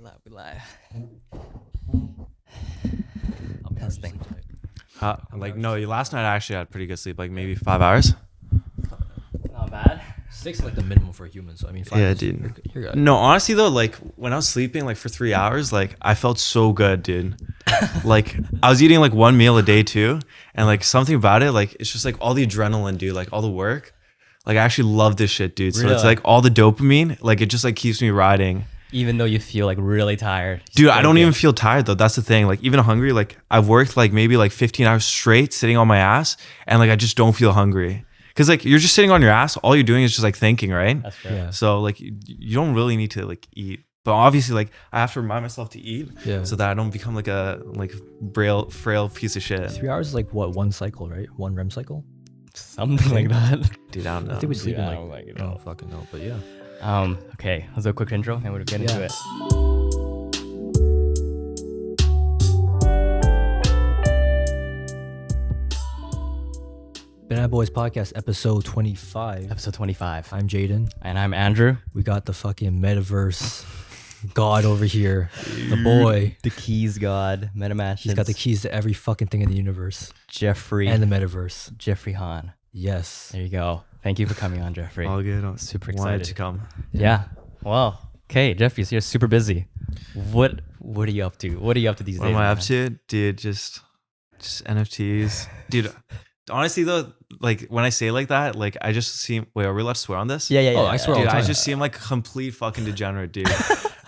We live. I'm testing. No, last night I actually had pretty good sleep, like maybe 5 hours. Not bad. 6 is like the minimum for a human, so I mean 5 Yeah, is, dude. You're good. No, honestly though, like when I was sleeping like for 3 hours, like I felt so good, dude. Like I was eating like one meal a day too, and like something about it, like it's just like all the adrenaline, dude, like all the work. Like I actually love this shit, dude. So it's Really? like all the dopamine, like it just like keeps me riding. Even though you feel like really tired. Dude, I don't even feel tired though. That's the thing. Like even hungry, like I've worked like maybe like 15 hours straight sitting on my ass, and like I just don't feel hungry. Cause like you're just sitting on your ass, all you're doing is just like thinking, right? That's true. Yeah. So like you don't really need to like eat, but obviously like I have to remind myself to eat, so that I don't become like a frail piece of shit. 3 hours is like what, one cycle, right? One REM cycle? Something like that. Dude, I don't know. I think we sleep in I like, don't like it. I don't fucking know, but yeah. Okay, let's do a quick intro and we'll get into Yeah. it. Banana Boys Podcast, episode 25. Episode 25. I'm Jaden. And I'm Andrew. We got the fucking Metaverse god over here. The boy. The keys god. Metamansions. He's got the keys to every fucking thing in the universe. Jeffrey. And the Metaverse. Jeffrey Hahn. Yes. There you go. Thank you for coming on, Jeffrey. All good. I'm Super wanted excited to come. Yeah. Well, okay, Jeffrey, so you're super busy. What are you up to? What are you up to these What days? am I up man? to, dude? Just NFTs, dude. Honestly though, like when I say like that, like I just seem. Wait, are we allowed to swear on this? Yeah. Oh, I swear all Dude, the I time. just seem like a complete fucking degenerate, dude.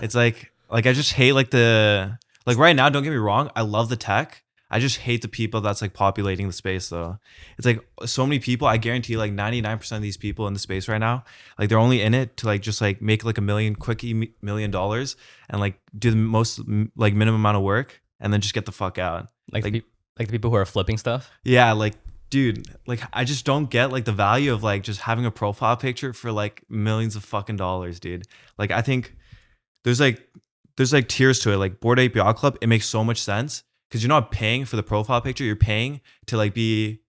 It's like I just hate like right now, don't get me wrong, I love the tech. I just hate the people that's like populating the space though. It's like so many people, I guarantee like 99% of these people in the space right now, like they're only in it to like just like make like $1 million dollars and like do the most like minimum amount of work and then just get the fuck out. Like the people who are flipping stuff? Yeah, like dude, like I just don't get like the value of like just having a profile picture for like millions of fucking dollars, dude. Like I think there's like tiers to it. Like Bored Ape Yacht Club, it makes so much sense because you're not paying for the profile picture, you're paying to like be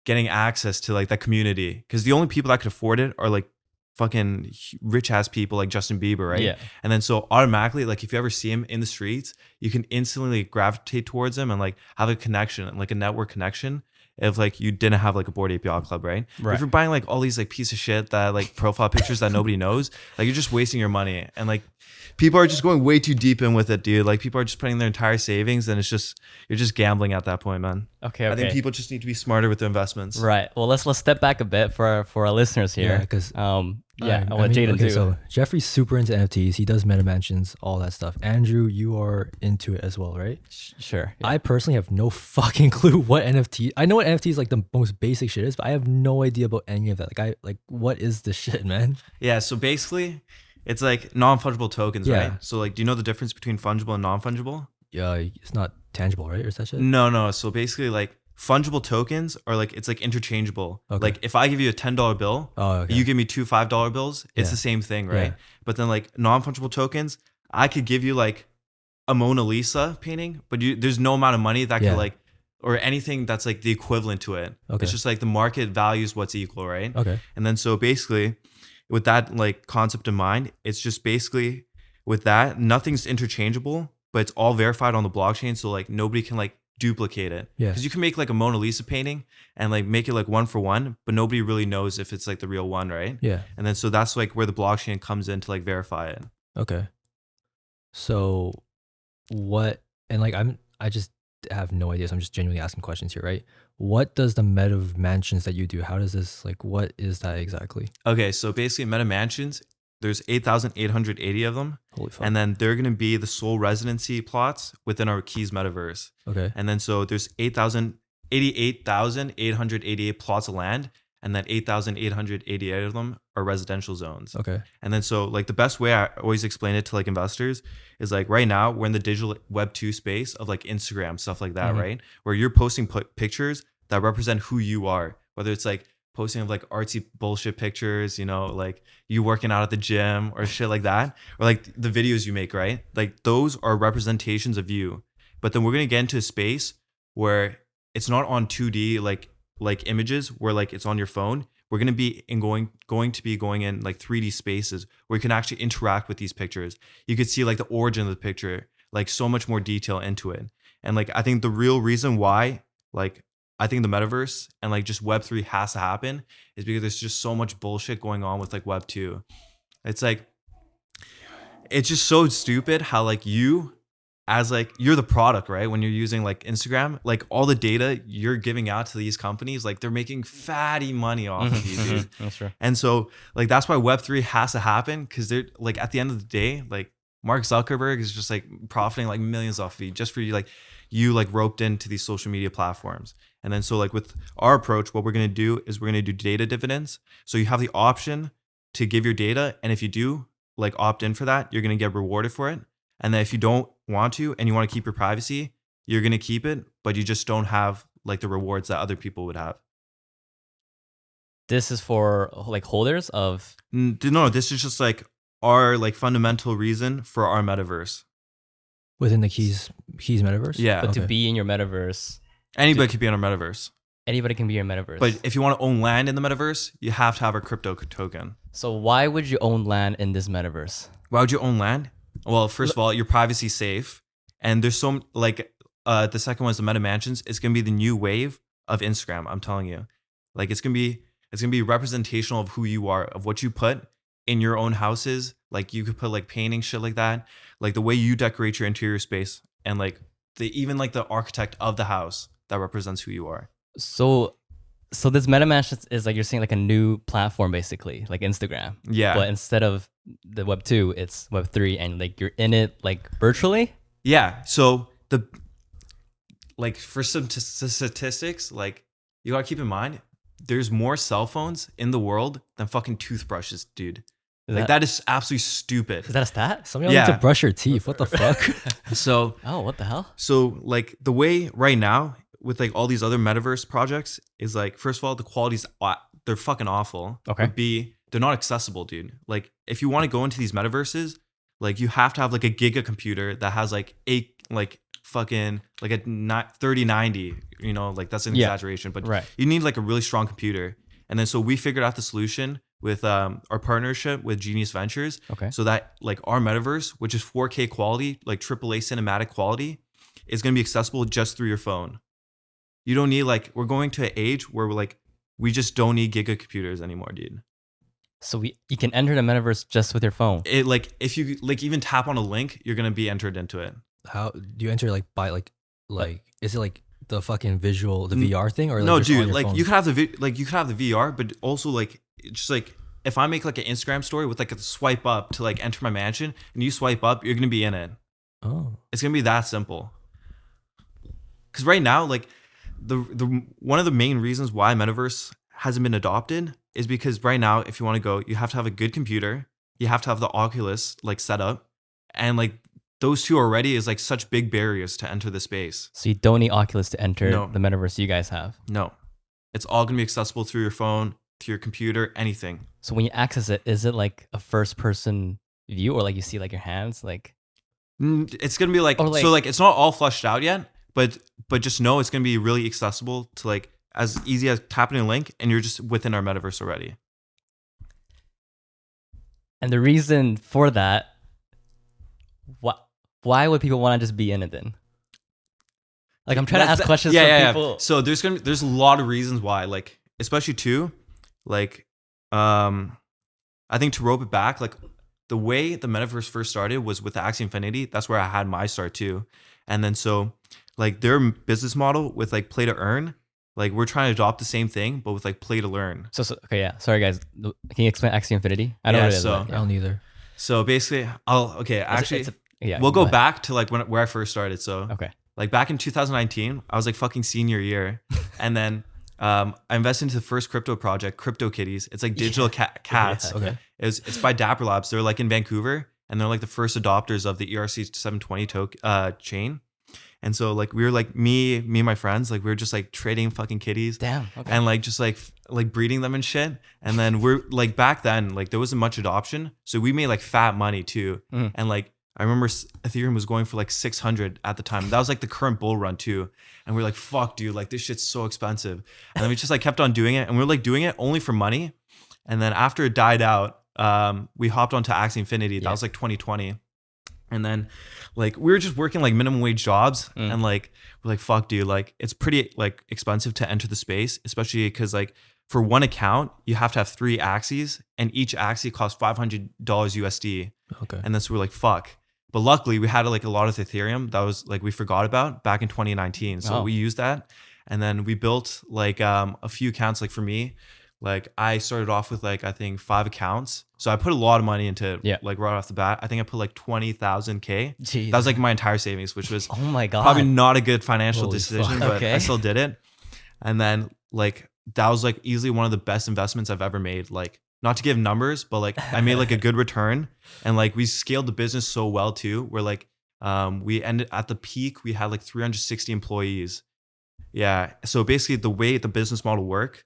getting access to like that community. Because the only people that could afford it are like fucking rich ass people like Justin Bieber, right? Yeah. And then so automatically, like if you ever see him in the streets, you can instantly gravitate towards him and like have a connection, like a network connection. If like you didn't have like a Bored Ape Yacht Club, right? Right. If you're buying like all these like piece of shit that like profile pictures that nobody knows, like you're just wasting your money. And like people are just going way too deep in with it, dude. Like people are just putting their entire savings, and it's just you're just gambling at that point, man. Okay. I think people just need to be smarter with their investments. Right. Well, let's step back a bit for our listeners here. Yeah, because I want Jaden too. So Jeffrey's super into NFTs. He does Metamansions, all that stuff. Andrew, you are into it as well, right? Sure. Yeah. I personally have no fucking clue what NFT. I know what NFT is like the most basic shit is, but I have no idea about any of that. What is this shit, man? Yeah. So basically, it's like non-fungible tokens, Yeah. right? So like, do you know the difference between fungible and non-fungible? Yeah, it's not tangible, right? Or is that shit? No. So basically, like fungible tokens are like it's like interchangeable. Okay. Like if I give you a $10 bill, Oh, okay. you give me two $5 bills, it's Yeah. the same thing, right? Yeah. But then like non-fungible tokens, I could give you like a Mona Lisa painting, but there's no amount of money that Yeah. could like or anything that's like the equivalent to it. Okay. It's just like the market values what's equal, right? Okay. And then so basically with that like concept in mind, it's just basically with that, nothing's interchangeable, but it's all verified on the blockchain. So like nobody can like duplicate it. Yeah. Because you can make like a Mona Lisa painting and like make it like one for one, but nobody really knows if it's like the real one, right? Yeah. And then so that's like where the blockchain comes in to like verify it. Okay. So what, and like I just have no idea. So I'm just genuinely asking questions here, right? What does the Metamansions that you do, how does this, like, what is that exactly? Okay, so basically Metamansions, there's 8,880 of them. Holy fuck. And then they're going to be the sole residency plots within our Keys Metaverse. Okay. And then so there's 88,888 plots of land, and then 8,888 of them are residential zones. Okay. And then so like the best way I always explain it to like investors is like right now we're in the digital Web 2 space of like Instagram, stuff like that, Mhm. right? Where you're posting pictures that represent who you are, whether it's like posting of like artsy bullshit pictures, you know, like you working out at the gym or shit like that, or like the videos you make, right? Like those are representations of you. But then we're going to get into a space where it's not on 2D like images where like it's on your phone. we're going to be going in like 3D spaces where you can actually interact with these pictures. You could see like the origin of the picture, like so much more detail into it. And like I think the real reason why like I think the metaverse and like just Web3 has to happen is because there's just so much bullshit going on with like Web2. It's like, it's just so stupid how like you as like you're the product, right? When you're using like Instagram, like all the data you're giving out to these companies, like they're making fatty money off of you, dude. That's true. And so like that's why Web3 has to happen, because they're like at the end of the day, like Mark Zuckerberg is just like profiting like millions off of you just for you like roped into these social media platforms. And then so like with our approach, what we're gonna do is we're gonna do data dividends. So you have the option to give your data, and if you do like opt in for that, you're gonna get rewarded for it. And then if you don't want to and you want to keep your privacy, you're gonna keep it, but you just don't have like the rewards that other people would have. This is for like holders of. No, this is just like our like fundamental reason for our metaverse. Within the keys metaverse? Yeah. But Okay. to be in your metaverse, Anybody could be on our metaverse. anybody can be your metaverse. But if you want to own land in the metaverse, you have to have a crypto token. So why would you own land in this metaverse? Why would you own land? Well, first of all, your privacy safe. And there's so like the second one is the Metamansions. It's gonna be the new wave of Instagram. I'm telling you. Like it's gonna be representational of who you are, of what you put in your own houses. Like you could put like painting, shit like that. Like the way you decorate your interior space, and like even like the architect of the house that represents who you are. So this Metamansions is like you're saying like a new platform basically, like Instagram. Yeah. But instead of the Web 2, it's Web 3, and like you're in it like virtually. Yeah. So like for some statistics, like you gotta keep in mind, there's more cell phones in the world than fucking toothbrushes, dude. That is absolutely stupid. Is that a stat? Some of y'all need Yeah. to brush your teeth. What the fuck? So Oh, what the hell? like the way right now with like all these other metaverse projects is like, first of all, the quality's they're fucking awful. Okay. But B, they're not accessible, dude. Like if you want to go into these metaverses, like you have to have like a giga computer that has like fucking like a 3090, you know, like that's an Yeah. exaggeration, but Right. you need like a really strong computer. And then so we figured out the solution with our partnership with Genius Ventures. Okay. So that like our metaverse, which is 4K quality, like AAA cinematic quality, is going to be accessible just through your phone. You don't need like, we're going to an age where we just don't need giga computers anymore, dude. So you can enter the metaverse just with your phone. It like, if you like even tap on a link, you're going to be entered into it. How do you enter like by like is it like the fucking visual, the VR thing, or like No, just on dude, your like phone? you could have the VR, but also like it's just like if I make like an Instagram story with like a swipe up to like enter my mansion, and you swipe up, you're gonna be in it. Oh, It's gonna be that simple. Because right now, like the one of the main reasons why Metaverse hasn't been adopted is because right now, if you want to go, you have to have a good computer, you have to have the Oculus like set up, and like those two already is like such big barriers to enter the space. So you don't need Oculus to enter No. the metaverse you guys have. No, it's all gonna be accessible through your phone, to your computer, anything. So when you access it, is it like a first person view, or like you see like your hands? Like It's gonna be like, Or like- so like it's not all fleshed out yet, but just know it's gonna be really accessible to like as easy as tapping a link, and you're just within our metaverse already. and the reason for that, why would people want to just be in it then? Like I'm trying to ask questions from people. So there's a lot of reasons why, like especially too, like I think to rope it back, like the way the metaverse first started was with Axie Infinity. That's where I had my start too. And then so like their business model with like play to earn, like we're trying to adopt the same thing, but with like play to learn. So okay, yeah. Sorry guys, can you explain Axie Infinity? I know Yeah, what it is. so- but, I don't either. So basically, actually, yeah. we'll go ahead. back to like where I first started. So Okay. like back in 2019, I was like fucking senior year, and then I invested into the first crypto project, Crypto Kitties. It's like digital cats. Yeah. Okay. It's by Dapper Labs. They're like in Vancouver, and they're like the first adopters of the ERC 720 chain. And so like we were like me and my friends, like we were just like trading fucking kitties. Damn. Okay. And like just like breeding them and shit. And then we're like back then, like there wasn't much adoption. So we made like fat money too. Mm. And like I remember Ethereum was going for like 600 at the time. That was like the current bull run too. And we're like, fuck, dude, like this shit's so expensive. And then we just like kept on doing it. And we were like doing it only for money. And then after it died out, we hopped onto Axie Infinity. That was like 2020. And then like we were just working like minimum wage jobs. And like, we're like, fuck, dude, like it's pretty like expensive to enter the space, especially because like for one account, you have to have 3 Axies and each Axie costs $500 USD. Okay. And then so we're like, fuck. But luckily we had like a lot of Ethereum that was like we forgot about back in 2019. So we used that. And then we built like a few accounts. Like for me, like I started off with like I think 5 accounts. So I put a lot of money into it, like right off the bat. I think I put like 20,000 K. Jeez. That was like my entire savings, which was Oh my God. probably not a good financial Holy decision, fuck. but I still did it. And then like that was like easily one of the best investments I've ever made. Like not to give numbers, but like I made like a good return. And like we scaled the business so well too, where like we ended at the peak, we had like 360 employees. Yeah. So basically the way the business model work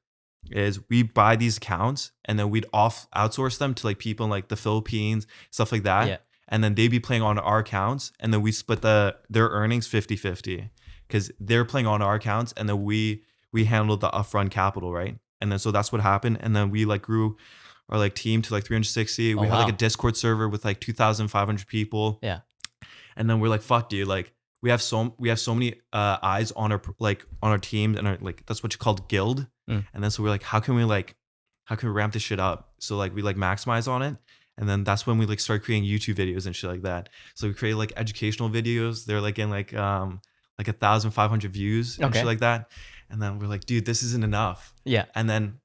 is we buy these accounts and then we'd outsource them to like people in like the Philippines, stuff like that. Yeah. And then they'd be playing on our accounts and then we split their earnings 50-50 because they're playing on our accounts and then we handled the upfront capital, right? And then so that's what happened. And then we like grew our like team to like 360. We had like a Discord server with like 2,500 people. Yeah. And then we're like, fuck, dude, like we have so many eyes on our team and our like that's what you called guild. And then so we're like, how can we ramp this shit up? So like we like maximize on it. And then that's when we like start creating YouTube videos and shit like that. So we created like educational videos. They're like in like 1,500 views and shit like that. And then we're like, dude, this isn't enough. Yeah. And then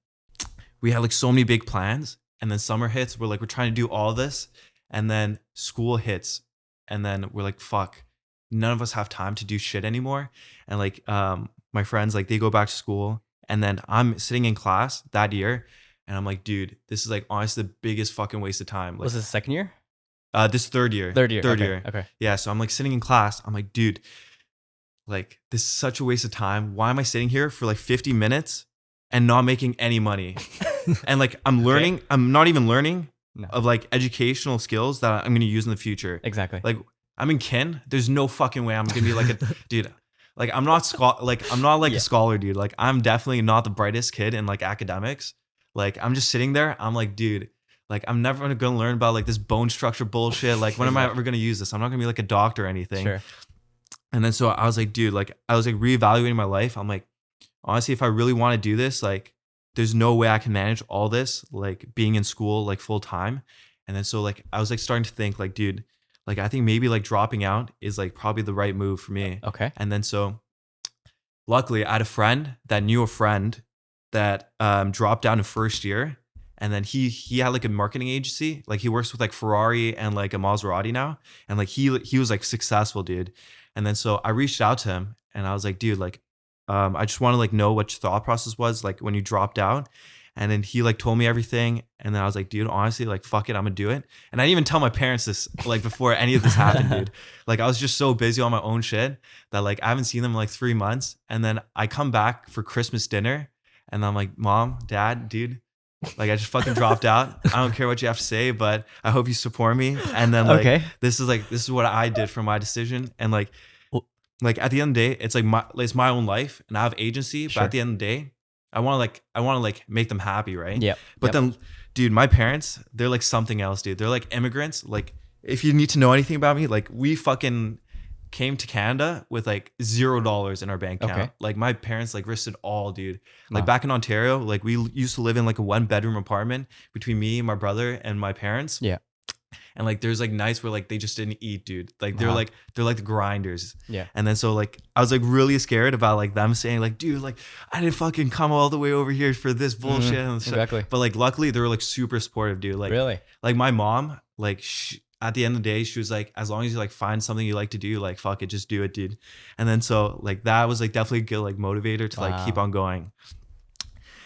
we had like so many big plans. And then summer hits. We're like, we're trying to do all this. And then school hits. And then we're like, fuck, none of us have time to do shit anymore. And like my friends, like they go back to school. And then I'm sitting in class that year. And I'm like, dude, this is like honestly the biggest fucking waste of time. Like, Was this second year? This third year. Third year. Third Okay. year. Okay. Yeah. So I'm like sitting in class. I'm like, dude, like this is such a waste of time. Why am I sitting here for like 50 minutes and not making any money? And like I'm learning, I'm not even learning of like educational skills that I'm going to use in the future. Exactly. Like I'm in kin. There's no fucking way I'm going to be like a dude. Like I'm not a scholar, dude. Like I'm definitely not the brightest kid in like academics. Like I'm just sitting there. I'm like, dude, like I'm never going to learn about like this bone structure bullshit. Like when am I ever going to use this? I'm not going to be like a doctor or anything. Sure. And then so I was like, dude, like I was like reevaluating my life. I'm like, honestly, if I really want to do this, like there's no way I can manage all this, like being in school like full time. And then so like I was like starting to think like, dude, like I think maybe like dropping out is like probably the right move for me. Okay. And then so luckily I had a friend that knew a friend that dropped down in first year. And then he had like a marketing agency. Like he works with like Ferrari and like a Maserati now. And like he was like successful, dude. And then so I reached out to him and I was like, dude, like I just want to like know what your thought process was like when you dropped out. And then he like told me everything. And then I was like, dude, honestly, like, fuck it, I'm gonna do it. And I didn't even tell my parents this like before any of this happened, dude. Like I was just so busy on my own shit that like I haven't seen them in like 3 months. And then I come back for Christmas dinner and I'm like, Mom, Dad, dude, like I just fucking dropped out. I don't care what you have to say, but I hope you support me. And then like this is what I did for my decision. And like at the end of the day, it's like it's my own life and I have agency. But at the end of the day, I want to make them happy, right? Yeah. But then, dude, my parents, they're like something else, dude. They're like immigrants. Like if you need to know anything about me, like we fucking came to Canada with like $0 in our bank account. Okay. Like my parents like risked it all, dude. Like back in Ontario, like we used to live in like a 1-bedroom apartment between me, my brother, and my parents. Yeah. And like there's like nights where like they just didn't eat, dude. Like they're like the grinders. Yeah. And then so like I was like really scared about like them saying like, dude, like I didn't fucking come all the way over here for this bullshit and stuff. Exactly. But like luckily they were like super supportive, dude. Like Really? Like my mom, like at the end of the day, she was like, as long as you like find something you like to do, like fuck it, just do it, dude. And then so like that was like definitely a good like motivator to like keep on going.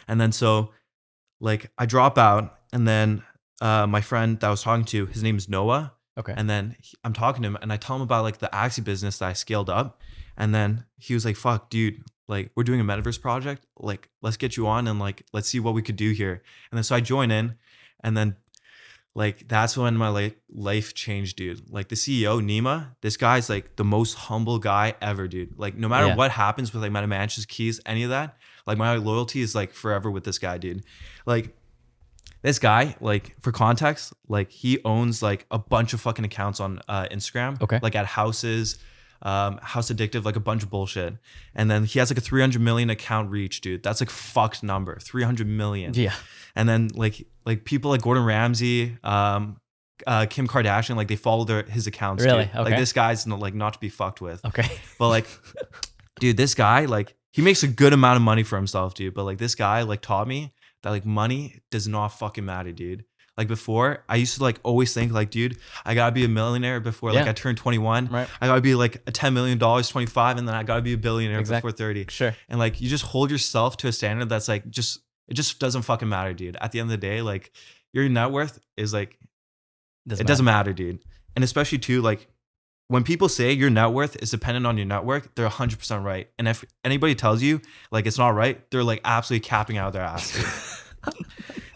And then so like I drop out and then my friend that I was talking to, his name is Noah. Okay. And then I'm talking to him and I tell him about like the Axie business that I scaled up. And then he was like, fuck, dude, like we're doing a Metaverse project. Like, let's get you on and like, let's see what we could do here. And then so I join in and then like that's when my life changed, dude. Like the CEO, Nima, this guy's like the most humble guy ever, dude. Like no matter Yeah. what happens with like Metamansions, keys, any of that, like my loyalty is like forever with this guy, dude. Like this guy, like for context, like he owns like a bunch of fucking accounts on Instagram, Okay. like at houses, House Addictive, like a bunch of bullshit. And then he has like a 300 million account reach, dude. That's like fucked number, 300 million. Yeah. And then like people like Gordon Ramsay, Kim Kardashian, like they follow his accounts. Really? Dude. Okay. Like this guy's not to be fucked with. Okay. But like, dude, this guy, like he makes a good amount of money for himself, dude. But like this guy like taught me that like money does not fucking matter, dude. Like before, I used to like always think like, dude, I gotta be a millionaire before like Yeah. I turn 21. Right. I gotta be like a $10 million, 25, and then I gotta be a billionaire Exactly. before 30. Sure. And like you just hold yourself to a standard that's like it just doesn't fucking matter, dude. At the end of the day, like your net worth is like it doesn't matter, dude. And especially too, like when people say your net worth is dependent on your network, they're 100% right. And if anybody tells you like it's not right, they're like absolutely capping out their ass, dude.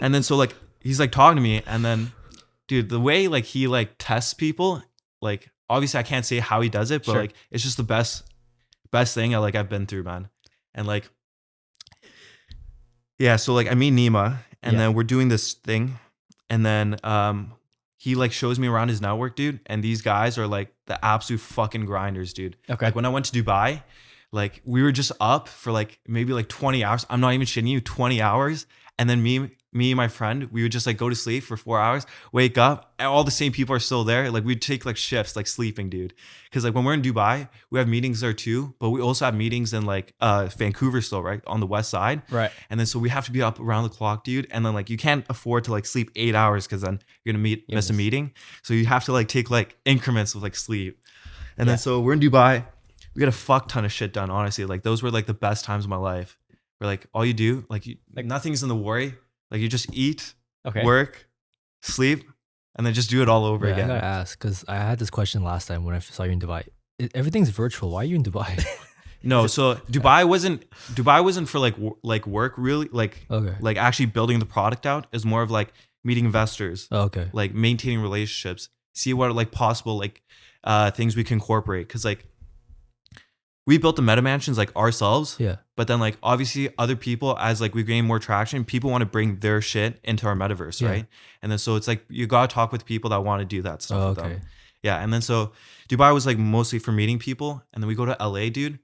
And then so like he's like talking to me, and then dude, the way like he like tests people, like obviously I can't say how he does it, but Sure. like it's just the best thing I've been through, man. And like yeah, so like I meet Nima, and Yeah. then we're doing this thing, and then he like shows me around his network, dude, and these guys are like the absolute fucking grinders, dude. Okay. Like when I went to Dubai, like we were just up for like maybe like 20 hours. I'm not even shitting you, 20 hours. And then me and my friend, we would just like go to sleep for 4 hours, wake up, and all the same people are still there. Like we'd take like shifts, like sleeping, dude. Cause like when we're in Dubai, we have meetings there too, but we also have meetings in like Vancouver still, right? On the west side. Right. And then so we have to be up around the clock, dude. And then like you can't afford to like sleep 8 hours because then you're gonna miss a meeting. So you have to like take like increments of like sleep. And Yeah. then so we're in Dubai. We got a fuck ton of shit done, honestly. Like those were like the best times of my life. Where like all you do, like nothing's in the worry. Like you just eat, Okay. work, sleep, and then just do it all over I again. gotta ask because I had this question last time when I saw you in Dubai. Everything's virtual. Why are you in Dubai? No, so Dubai wasn't for like work really, Okay. like actually building the product out. Is more of like meeting investors, Oh, okay. like maintaining relationships, see what like possible like things we can incorporate. Cause like we built the Metamansions like ourselves, Yeah. but then like obviously other people, as like we gain more traction, people want to bring their shit into our metaverse, Yeah. right? And then so it's like you gotta talk with people that want to do that stuff Oh, with okay. them. Yeah, and then so Dubai was like mostly for meeting people, and then we go to LA, dude.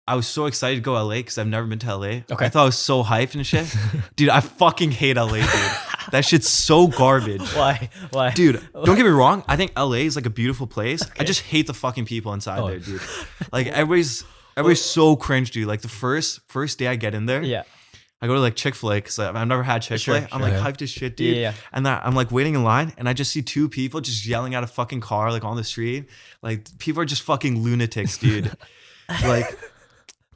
I was so excited to go LA because I've never been to LA. Okay. I thought I was so hyped and shit. Dude, I fucking hate LA, dude. That shit's so garbage. Why? Why? Dude, don't get me wrong. I think LA is like a beautiful place. I Okay. just hate the fucking people inside Oh. there, dude. Like everybody's so cringe, dude. Like the first day I get in there, Yeah. I go to like Chick-fil-A because I've never had Chick-fil-A. Sure, I'm sure. like Yeah. hyped as shit, dude. Yeah. And that I'm like waiting in line, and I just see two people just yelling at a fucking car like on the street. Like people are just fucking lunatics, dude.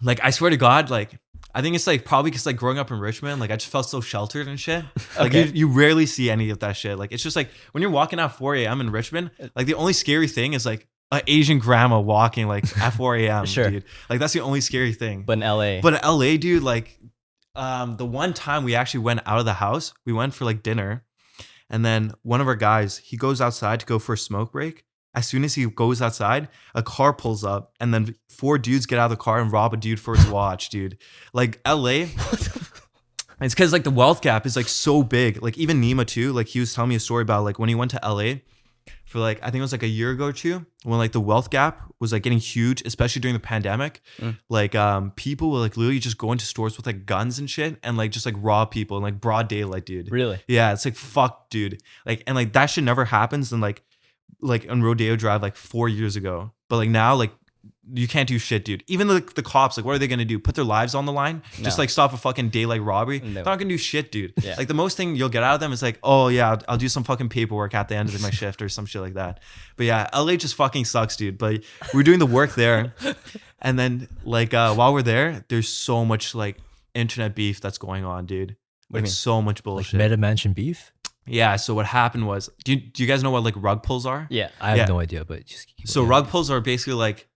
like I swear to God, like I think it's like probably because like growing up in Richmond, like I just felt so sheltered and shit. Like Okay. you rarely see any of that shit. Like it's just like when you're walking at 4 a.m. in Richmond, like the only scary thing is like an Asian grandma walking like at 4 a.m. Sure. dude. Like that's the only scary thing. But in LA. But in LA, dude, like the one time we actually went out of the house, we went for like dinner, and then one of our guys, he goes outside to go for a smoke break. As soon as he goes outside, a car pulls up, and then 4 dudes get out of the car and rob a dude for his watch, dude. Like LA, it's because like the wealth gap is like so big. Like even Nima too, like he was telling me a story about like when he went to LA for like, I think it was like a year ago or two, when like the wealth gap was like getting huge, especially during the pandemic. Like people will like literally just go into stores with like guns and shit and like just like rob people in like broad daylight, dude. Really? Yeah, it's like fuck, dude. Like and like that shit never happens in like on Rodeo Drive like 4 years ago. But like now, like you can't do shit, dude. Even the cops, like what are they gonna do? Put their lives on the line? Just No. like stop a fucking daylight robbery? No. They're not gonna do shit, dude. Yeah. Like the most thing you'll get out of them is like, oh yeah, I'll do some fucking paperwork at the end of my shift or some shit like that. But yeah, LA just fucking sucks, dude. But we're doing the work there, and then like while we're there, there's so much like internet beef that's going on, dude. What do you mean? So much Like bullshit. Meta Mansion beef? Yeah. So what happened was, do you guys know what like rug pulls are? Yeah. I have Yeah. no idea, but just keep So yeah. rug pulls are basically like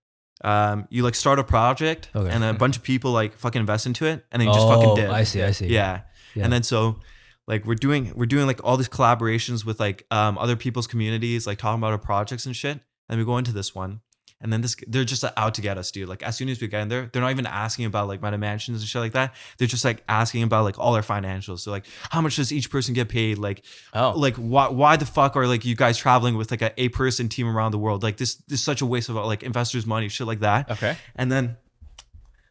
you like start a project Okay. and then a bunch of people like fucking invest into it and then you just fucking dip. I see. Yeah. Yeah. And then so like we're doing like all these collaborations with like other people's communities, like talking about our projects and shit. And we go into this one, and then they're just out to get us, dude. Like as soon as we get in there, they're not even asking about like Metamansions and shit like that. They're just like asking about like all our financials. So like, how much does each person get paid? Like, like why the fuck are like you guys traveling with like a 8-person team around the world? Like this is such a waste of like investors' money, shit like that. Okay. And then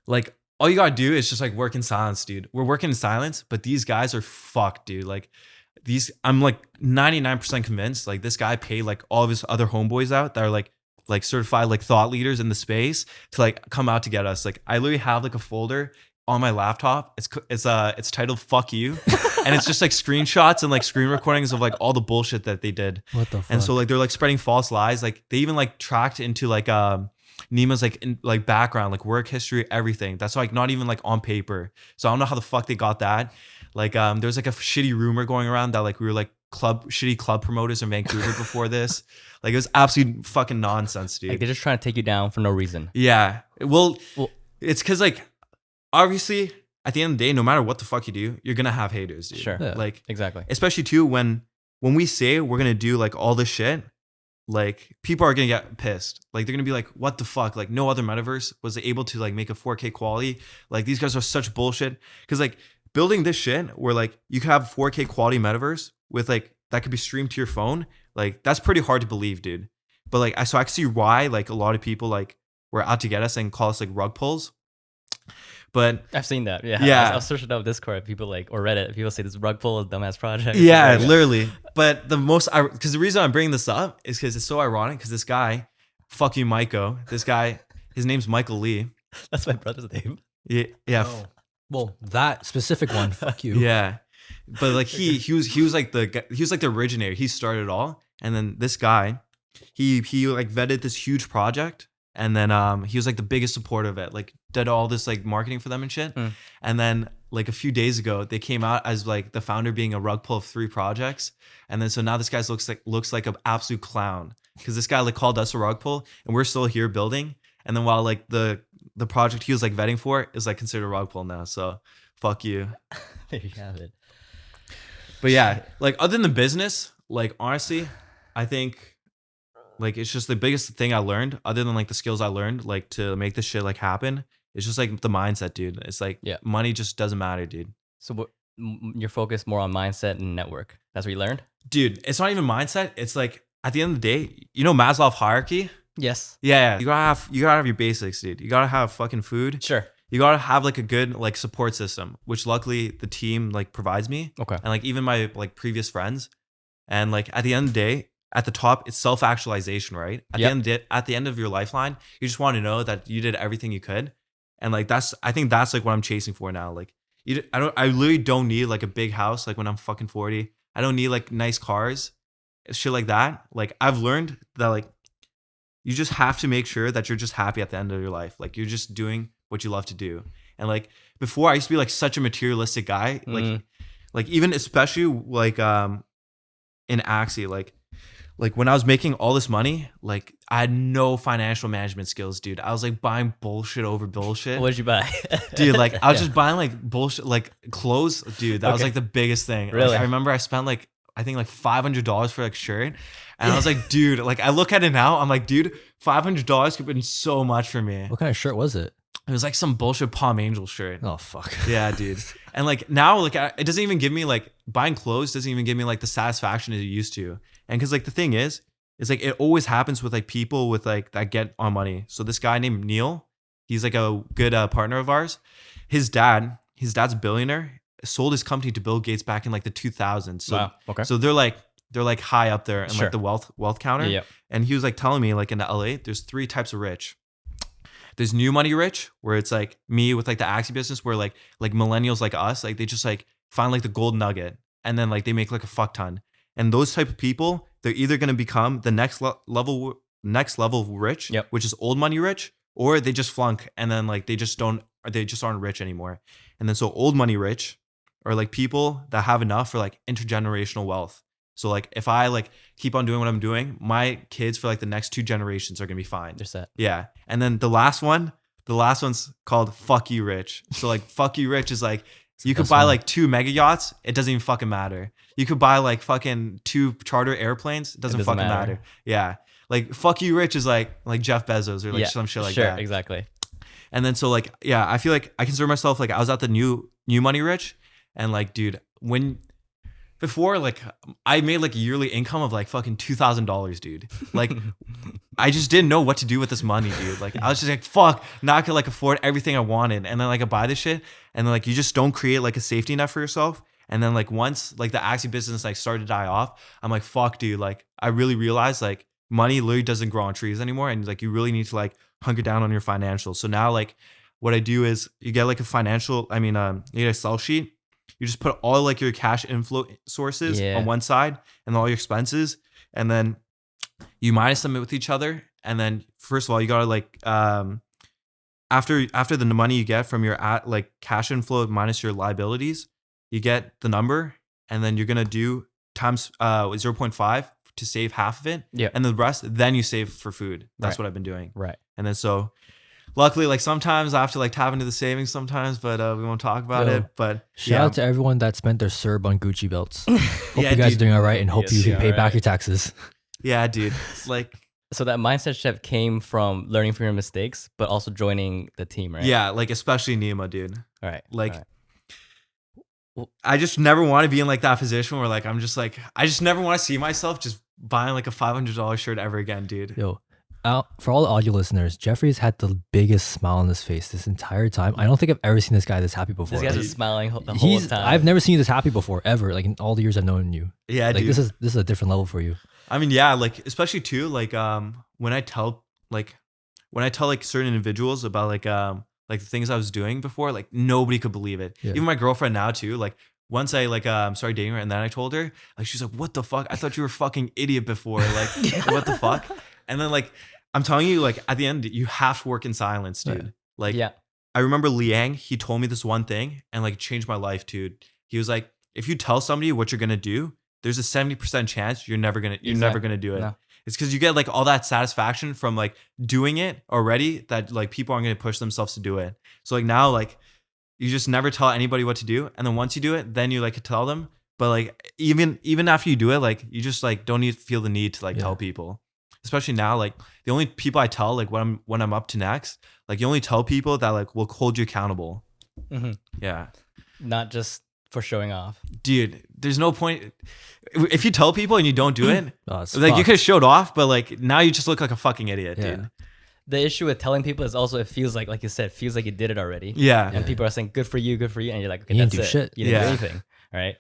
like all you gotta do is just like work in silence, dude. We're working in silence, but these guys are fucked, dude. Like I'm like 99% convinced like this guy paid like all of his other homeboys out that are like certified like thought leaders in the space to like come out to get us. Like I literally have like a folder on my laptop. It's titled "Fuck You," and it's just like screenshots and like screen recordings of like all the bullshit that they did. What the fuck? And so like they're like spreading false lies. Like they even like tracked into like Nima's like background, like work history, everything. That's like not even like on paper. So I don't know how the fuck they got that. Like there's like a shitty rumor going around that like we were like shitty club promoters in Vancouver before this. Like it was absolute fucking nonsense, dude. Like they're just trying to take you down for no reason. Yeah. Well it's because like obviously at the end of the day, no matter what the fuck you do, you're gonna have haters, dude. Sure. Yeah. Like Exactly. especially too when we say we're gonna do like all this shit, like people are gonna get pissed. Like they're gonna be like, what the fuck? Like no other metaverse was able to like make a 4K quality. Like these guys are such bullshit. Because like building this shit where like you could have 4K quality metaverse with like that could be streamed to your phone, like that's pretty hard to believe, dude. But like I can see why like a lot of people like were out to get us and call us like rug pulls. But I've seen that. Yeah. Yeah. I was searching up Discord. People like, or Reddit. People say this rug pull is a dumbass project. yeah, Like, literally. But because the reason I'm bringing this up is because it's so ironic. Because this guy, fuck you, Maiko. This guy, his name's Michael Lee. That's my brother's name. Yeah, Oh. Well, that specific one, fuck you. yeah. But like he was like the originator. He started it all, and then this guy, he like vetted this huge project, and then he was like the biggest supporter of it. Like did all this like marketing for them and shit. And then like a few days ago, they came out as like the founder being a rug pull of 3 projects, and then so now this guy looks like an absolute clown because this guy like called us a rug pull, and we're still here building. And then while like the project he was like vetting for is like considered a rug pull now. So fuck you. There you have it. But yeah, like other than the business, like honestly, I think like it's just the biggest thing I learned, other than like the skills I learned, like to make this shit like happen. It's just like the mindset, dude. It's like money just doesn't matter, dude. So you're focused more on mindset and network. That's what you learned? Dude, it's not even mindset. It's like at the end of the day, you know Maslow's hierarchy? Yes. Yeah. You gotta have your basics, dude. You gotta have fucking food. Sure. You gotta have like a good like support system, which luckily the team like provides me. Okay. And like even my like previous friends. And like at the end of the day, at the top, it's self-actualization, right? At the end of your lifeline, you just want to know that you did everything you could. And like I think that's like what I'm chasing for now. Like I literally don't need like a big house like when I'm fucking 40. I don't need like nice cars, shit like that. Like I've learned that like you just have to make sure that you're just happy at the end of your life. Like you're just doing what you love to do. And like before I used to be like such a materialistic guy. Like even especially like in Axie, like when I was making all this money, like I had no financial management skills, dude. I was like buying bullshit over bullshit. What did you buy? Dude, like I was just buying like bullshit, like clothes, dude. That was like the biggest thing. Really? Like, I remember I spent like, I think like $500 for like shirt. And I was like, dude, like I look at it now, I'm like, dude, $500 could have been so much for me. What kind of shirt was it? It was like some bullshit Palm Angel shirt. Oh, fuck. Yeah, dude. And like now, like it doesn't even give me like buying clothes doesn't even give me like the satisfaction it used to. And because like the thing is like it always happens with like people with like that get on money. So this guy named Neil, he's like a good partner of ours. His dad's a billionaire, sold his company to Bill Gates back in like the 2000s. So, wow. Okay. So they're like high up there in Sure. like the wealth counter. Yeah. And he was like telling me like in LA, there's 3 types of rich. There's new money rich, where it's like me with like the Axie business, where like millennials like us, like they just like find like the gold nugget and then like they make like a fuck ton. And those type of people, they're either going to become the next level rich, which is old money rich, or they just flunk and then like they just aren't rich anymore. And then so old money rich are like people that have enough for like intergenerational wealth. So like if I like keep on doing what I'm doing, my kids for like the next 2 generations are gonna be fine. They're set. Yeah. And then the last one's called fuck you rich. So like fuck you rich is like You could That's buy fine. like 2 mega yachts. It doesn't even fucking matter. You could buy like fucking 2 charter airplanes. It doesn't fucking matter. Yeah. Like fuck you rich is like Jeff Bezos or like some shit like that. Exactly. And then so like, yeah, I feel like I consider myself like I was at the new money rich. And like, dude, before like I made like a yearly income of like fucking $2,000, dude. Like I just didn't know what to do with this money, dude. Like I was just like, fuck, now I could like afford everything I wanted. And then like I buy this shit and then like you just don't create like a safety net for yourself. And then like once like the Axie business like started to die off, I'm like, fuck, dude. Like I really realized like money literally doesn't grow on trees anymore. And like you really need to like hunker down on your financials. So now like what I do is you get like you get a Excel sheet. You just put all like your cash inflow sources on one side and all your expenses, and then you minus them with each other. And then first of all, you gotta like after the money you get from your like cash inflow minus your liabilities, you get the number, and then you're gonna do times 0.5 to save half of it. Yeah. And the rest, then you save for food. That's what I've been doing. Right. And then so luckily, like sometimes I have to like tap into the savings sometimes, but we won't talk about it. But shout out to everyone that spent their CERB on Gucci belts. Hope Yeah, you guys dude. are doing all right, and hope you can pay back Alright. your taxes. Yeah, dude. It's like, So that mindset shift came from learning from your mistakes, but also joining the team, right? yeah, like especially Nima, dude. All right. Like, all right. I just never want to be in like that position where like I'm just like I just never want to see myself just buying like a $500 shirt ever again, dude. Yo, for all the audio listeners, Jeffrey's had the biggest smile on his face this entire time. I don't think I've ever seen this guy this happy before. This guy's Like, just smiling the whole time. I've never seen you this happy before, ever. Like in all the years I've known you. Yeah, Like dude. this is a different level for you. I mean, yeah, like especially too, like when I tell like certain individuals about like the things I was doing before, like nobody could believe it. Yeah. Even my girlfriend now too. Like once I like started dating her and then I told her, like she's like, what the fuck? I thought you were a fucking idiot before. Like what the fuck? And then like I'm telling you, like at the end, you have to work in silence, dude. Yeah. Like yeah. I remember Liang, he told me this one thing and like it changed my life, dude. He was like, if you tell somebody what you're gonna do, there's a 70% chance you're never gonna do it. No. It's because you get like all that satisfaction from like doing it already that like people aren't gonna push themselves to do it. So like now like you just never tell anybody what to do, and then once you do it, then you like could tell them. But like even after you do it, like you just like don't feel the need to like tell people. Especially now, like the only people I tell like when I'm up to next, like you only tell people that like will hold you accountable. Mm-hmm. Yeah. Not just for showing off. Dude, there's no point if you tell people and you don't do it. Oh, it's Like you fucked. could have showed off, but like now you just look like a fucking idiot, Yeah. dude. The issue with telling people is also it feels like you said, feels like you did it already. Yeah. And people are saying, good for you, and you're like, okay, You didn't that's do it. shit. You didn't do Yeah. anything. Right.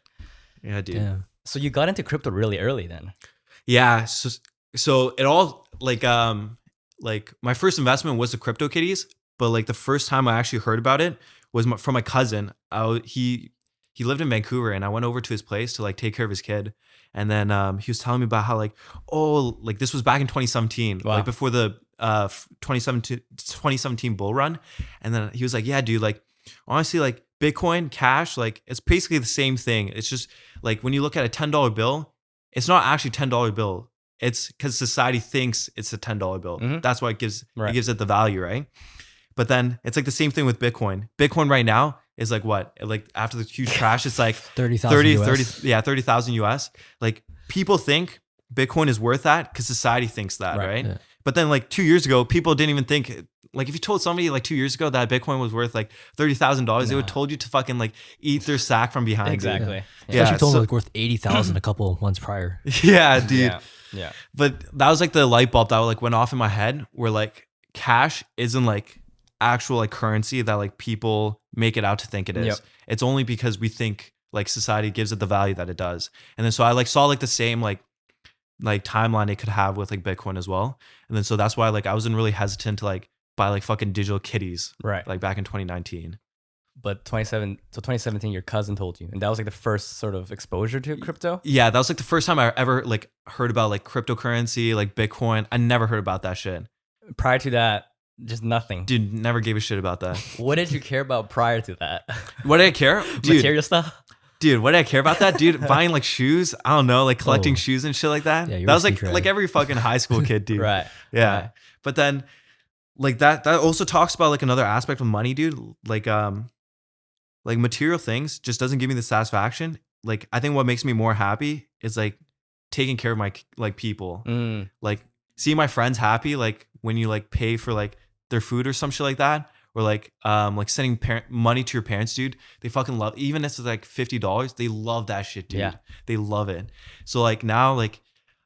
Yeah, dude. Damn. So you got into crypto really early then. Yeah. So it all like my first investment was the crypto kitties, but like the first time I actually heard about it was from my cousin. He lived in Vancouver, and I went over to his place to like take care of his kid. And then he was telling me about how like, oh, like this was back in 2017, Wow. like before the 2017 bull run. And then he was like, yeah, dude, like honestly, like Bitcoin Cash, like it's basically the same thing. It's just like when you look at a $10 bill, it's not actually $10 bill. It's because society thinks it's a $10 bill. Mhm. That's why it gives Right. it the value, right? But then it's like the same thing with Bitcoin. Bitcoin right now is like what? Like after the huge crash, it's like 30,000 US. 30,000 US. Like people think Bitcoin is worth that because society thinks that, right? Yeah. But then like 2 years ago, people didn't even think, like if you told somebody like 2 years ago that Bitcoin was worth like $30,000, they would told you to fucking like eat their sack from behind. dude. Exactly. Yeah. Especially told so- him it was worth 80,000 a couple months prior. Yeah, dude. Yeah. Yeah. But that was like the light bulb that like went off in my head where like cash isn't like actual like currency that like people make it out to think it is. Yep. It's only because we think like society gives it the value that it does. And then so I like saw like the same like timeline it could have with like Bitcoin as well. And then so that's why like I wasn't really hesitant to like buy like fucking digital kitties Right. like back in 2019. But 2017, your cousin told you, and that was like the first sort of exposure to crypto. Yeah, that was like the first time I ever like heard about like cryptocurrency, like Bitcoin. I never heard about that shit. Prior to that, just nothing. Dude, never gave a shit about that. What did you care about prior to that? What did I care? Dude, Material stuff. Dude, what did I care about that? Dude, buying like shoes. I don't know, like collecting Oh. shoes and shit like that. Yeah, you're that a was like sneakerhead. every fucking high school kid, dude. Right. Yeah. Right. But then like that also talks about like another aspect of money, dude. Like like material things just doesn't give me the satisfaction. Like I think what makes me more happy is like taking care of my like people. Like seeing my friends happy, like when you like pay for like their food or some shit like that, or like sending money to your parents, dude. They fucking love, even if it's like $50, they love that shit, dude. Yeah. They love it. So like now, like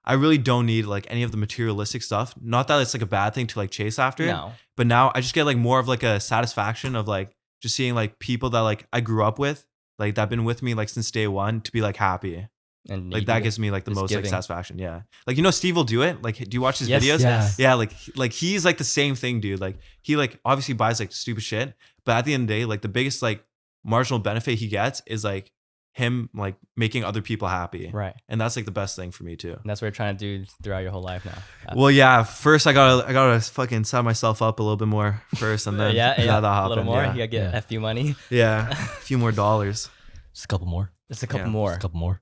I really don't need like any of the materialistic stuff. Not that it's like a bad thing to like chase after it, but now I just get like more of like a satisfaction of like just seeing like people that like I grew up with, like that have been with me like since day one, to be like happy. And Like that gives me like the most like satisfaction. Yeah. Like, you know, Steve will do it. Like, do you watch his videos? Yes. Yeah. Like he's like the same thing, dude. Like he like obviously buys like stupid shit, but at the end of the day, like the biggest like marginal benefit he gets is like him like making other people happy. Right. And that's like the best thing for me too. And that's what you're trying to do throughout your whole life now. Well, yeah. First, I gotta fucking set myself up a little bit more first, and then that'll happen. A little more. Yeah. You gotta get a few money. Yeah, a few more dollars. Just a couple more. Just a couple Yeah. more. Just a couple more.